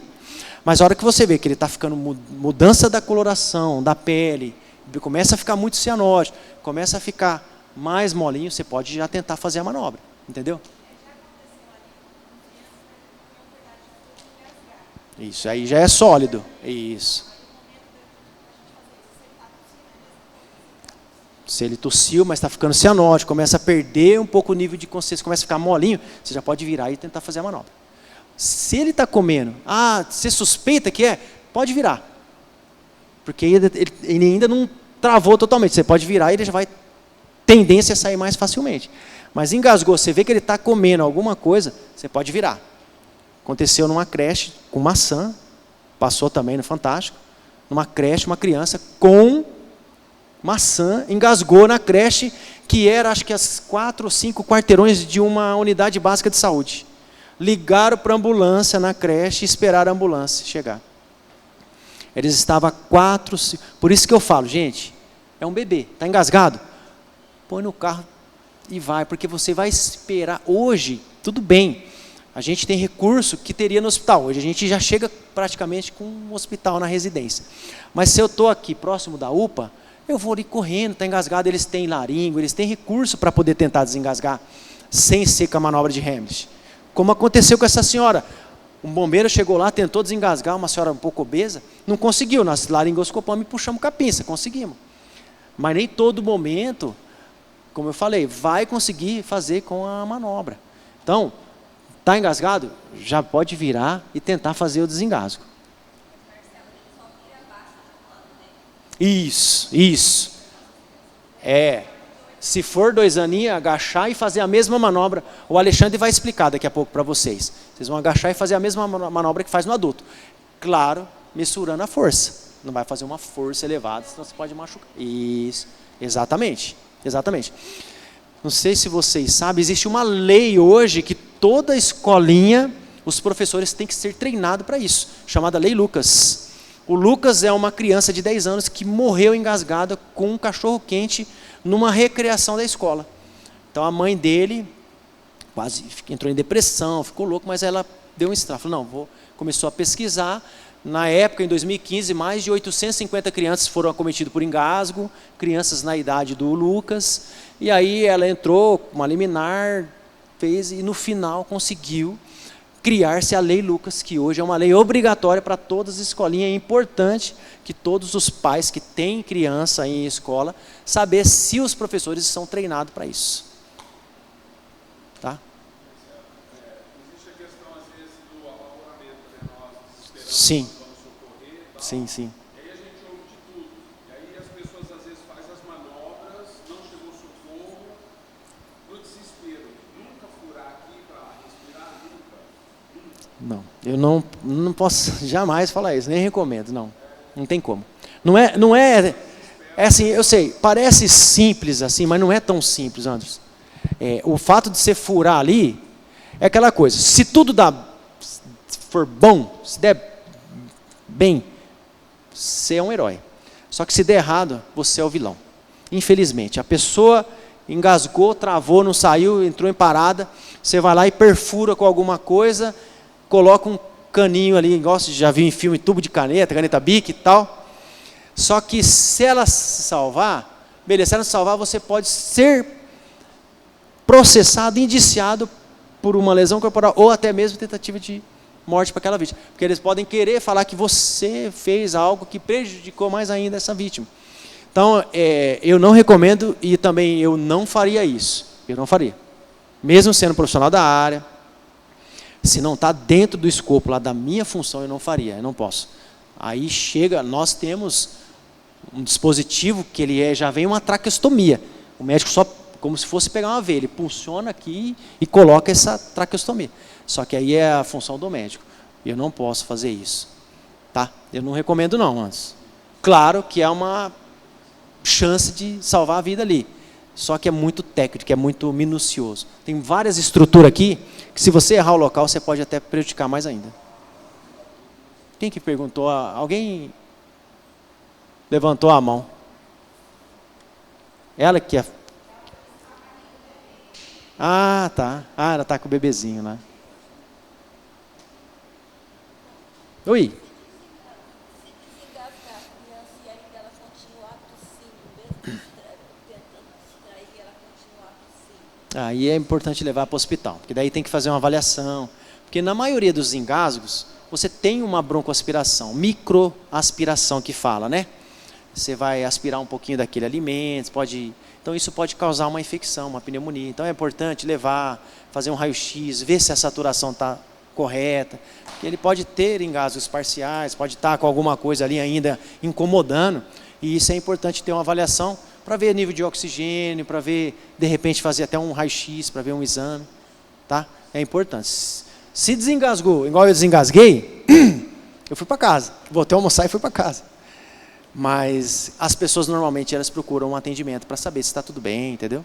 Mas a hora que você vê que ele está ficando mudança da coloração, da pele, começa a ficar muito cianótico, começa a ficar mais molinho, você pode já tentar fazer a manobra. Entendeu? Isso, aí já é sólido. Isso. Se ele tossiu, mas está ficando cianótico, começa a perder um pouco o nível de consciência, começa a ficar molinho, você já pode virar e tentar fazer a manobra. Se ele está comendo, você suspeita que pode virar. Porque ele ainda não travou totalmente. Você pode virar e ele já vai, tendência a sair mais facilmente. Mas engasgou, você vê que ele está comendo alguma coisa, você pode virar. Aconteceu numa creche com maçã, passou também no Fantástico, numa creche, uma criança com maçã, engasgou na creche, que era acho que as 4 ou 5 quarteirões de uma unidade básica de saúde. Ligaram para a ambulância na creche e esperaram a ambulância chegar. Eles estavam a 4, 5... Por isso que eu falo, gente, é um bebê, está engasgado? Põe no carro e vai, porque você vai esperar. Hoje, tudo bem, a gente tem recurso que teria no hospital. Hoje a gente já chega praticamente com um hospital na residência. Mas se eu estou aqui próximo da UPA, eu vou ali correndo, está engasgado, eles têm laringo, eles têm recurso para poder tentar desengasgar, sem ser com a manobra de Heimlich. Como aconteceu com essa senhora. Um bombeiro chegou lá, tentou desengasgar, uma senhora um pouco obesa, não conseguiu, nós laringoscopamos e puxamos com a pinça, conseguimos. Mas nem todo momento, como eu falei, vai conseguir fazer com a manobra. Então, está engasgado? Já pode virar e tentar fazer o desengasgo. Isso. Se for 2 aninhos, agachar e fazer a mesma manobra. O Alexandre vai explicar daqui a pouco para vocês. Vocês vão agachar e fazer a mesma manobra que faz no adulto. Claro, mensurando a força. Não vai fazer uma força elevada, senão você pode machucar. Isso, exatamente. Não sei se vocês sabem, existe uma lei hoje que toda escolinha, os professores têm que ser treinados para isso, chamada Lei Lucas. O Lucas é uma criança de 10 anos que morreu engasgada com um cachorro-quente numa recreação da escola. Então a mãe dele quase entrou em depressão, ficou louco, mas ela deu um estrago. Começou a pesquisar. Na época, em 2015, mais de 850 crianças foram acometidas por engasgo, crianças na idade do Lucas. E aí ela entrou com uma liminar, fez e no final conseguiu criar-se a Lei Lucas, que hoje é uma lei obrigatória para todas as escolinhas. É importante que todos os pais que têm criança em escola saber se os professores são treinados para isso. Tá?
Existe a questão, às vezes, do apavoramento, né? Nós
Sim.
vamos socorrer, tal.
Sim.
E aí a gente ouve de tudo. E aí as pessoas, às vezes, fazem as manobras, não chegou socorro, no desespero. Nunca furar aqui para respirar, nunca.
Não, eu não posso jamais falar isso, nem recomendo, não tem como. Não é assim, eu sei, parece simples assim, mas não é tão simples, Anderson. O fato de você furar ali, é aquela coisa, se tudo for bom, se der bem, você é um herói. Só que se der errado, você é o vilão. Infelizmente, a pessoa engasgou, travou, não saiu, entrou em parada, você vai lá e perfura com alguma coisa, coloca um caninho ali, igual você já viu em filme, tubo de caneta Bic e tal. Só que se ela se salvar, beleza, se ela se salvar, você pode ser processado, indiciado por uma lesão corporal ou até mesmo tentativa de morte para aquela vítima. Porque eles podem querer falar que você fez algo que prejudicou mais ainda essa vítima. Então, eu não recomendo e também eu não faria isso. Eu não faria. Mesmo sendo profissional da área, se não está dentro do escopo lá da minha função, eu não faria, eu não posso. Aí chega, nós temos um dispositivo que ele já vem uma traqueostomia. O médico só, como se fosse pegar uma veia, ele pulsiona aqui e coloca essa traqueostomia. Só que aí é a função do médico. Eu não posso fazer isso. Tá? Eu não recomendo não, mas claro que é uma chance de salvar a vida ali. Só que é muito técnico, é muito minucioso. Tem várias estruturas aqui, que se você errar o local, você pode até prejudicar mais ainda. Quem que perguntou? Alguém levantou a mão. Ela que é... Ah, tá. Ah, ela tá com o bebezinho lá. Oi. Aí é importante levar para o hospital, porque daí tem que fazer uma avaliação. Porque na maioria dos engasgos, você tem uma broncoaspiração, microaspiração que fala, né? Você vai aspirar um pouquinho daquele alimento, então isso pode causar uma infecção, uma pneumonia. Então é importante levar, fazer um raio-x, ver se a saturação está correta. Porque ele pode ter engasgos parciais, pode estar com alguma coisa ali ainda incomodando. E isso é importante ter uma avaliação para ver nível de oxigênio, para ver, de repente, fazer até um raio-x, para ver um exame. Tá? É importante. Se desengasgou, igual eu desengasguei, eu fui para casa. Voltei a almoçar e fui para casa. Mas as pessoas normalmente elas procuram um atendimento para saber se está tudo bem, entendeu?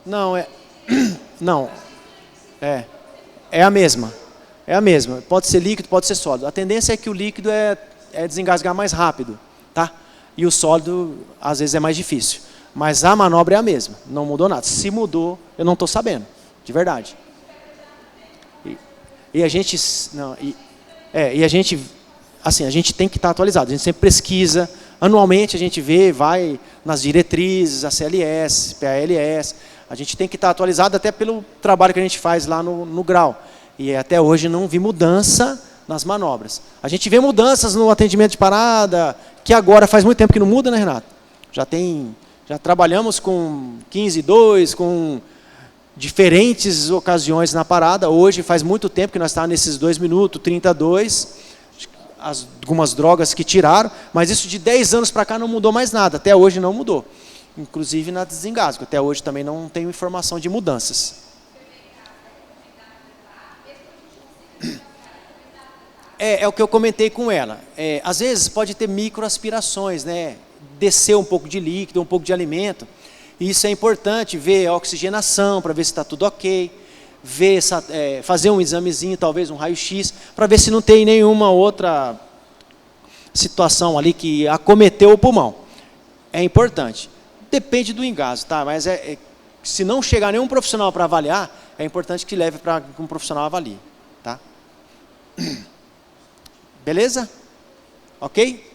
Não, é a mesma. É a mesma. Pode ser líquido, pode ser sólido. A tendência é que o líquido é desengasgar mais rápido, tá? E o sólido, às vezes, é mais difícil. Mas a manobra é a mesma, não mudou nada. Se mudou, eu não estou sabendo, de verdade. E a gente, assim, a gente tem que estar atualizado. A gente sempre pesquisa, anualmente a gente vê, vai nas diretrizes, a CLS, PALS. A gente tem que estar atualizado até pelo trabalho que a gente faz lá no grau. E até hoje não vi mudança nas manobras. A gente vê mudanças no atendimento de parada, que agora faz muito tempo que não muda, né, Renato? Já trabalhamos com 15-2, com diferentes ocasiões na parada. Hoje faz muito tempo que nós estamos nesses 2 minutos, 32, algumas drogas que tiraram, mas isso de 10 anos para cá não mudou mais nada, até hoje não mudou. Inclusive na desengasgo, até hoje também não tenho informação de mudanças. É o que eu comentei com ela. Às vezes pode ter microaspirações, né? Descer um pouco de líquido, um pouco de alimento. E isso é importante, ver a oxigenação, para ver se está tudo ok. Fazer um examezinho, talvez um raio-x, para ver se não tem nenhuma outra situação ali que acometeu o pulmão. É importante. Depende do engasgo, tá? Mas se não chegar nenhum profissional para avaliar, é importante que leve para que um profissional avalie, tá? Beleza? Ok?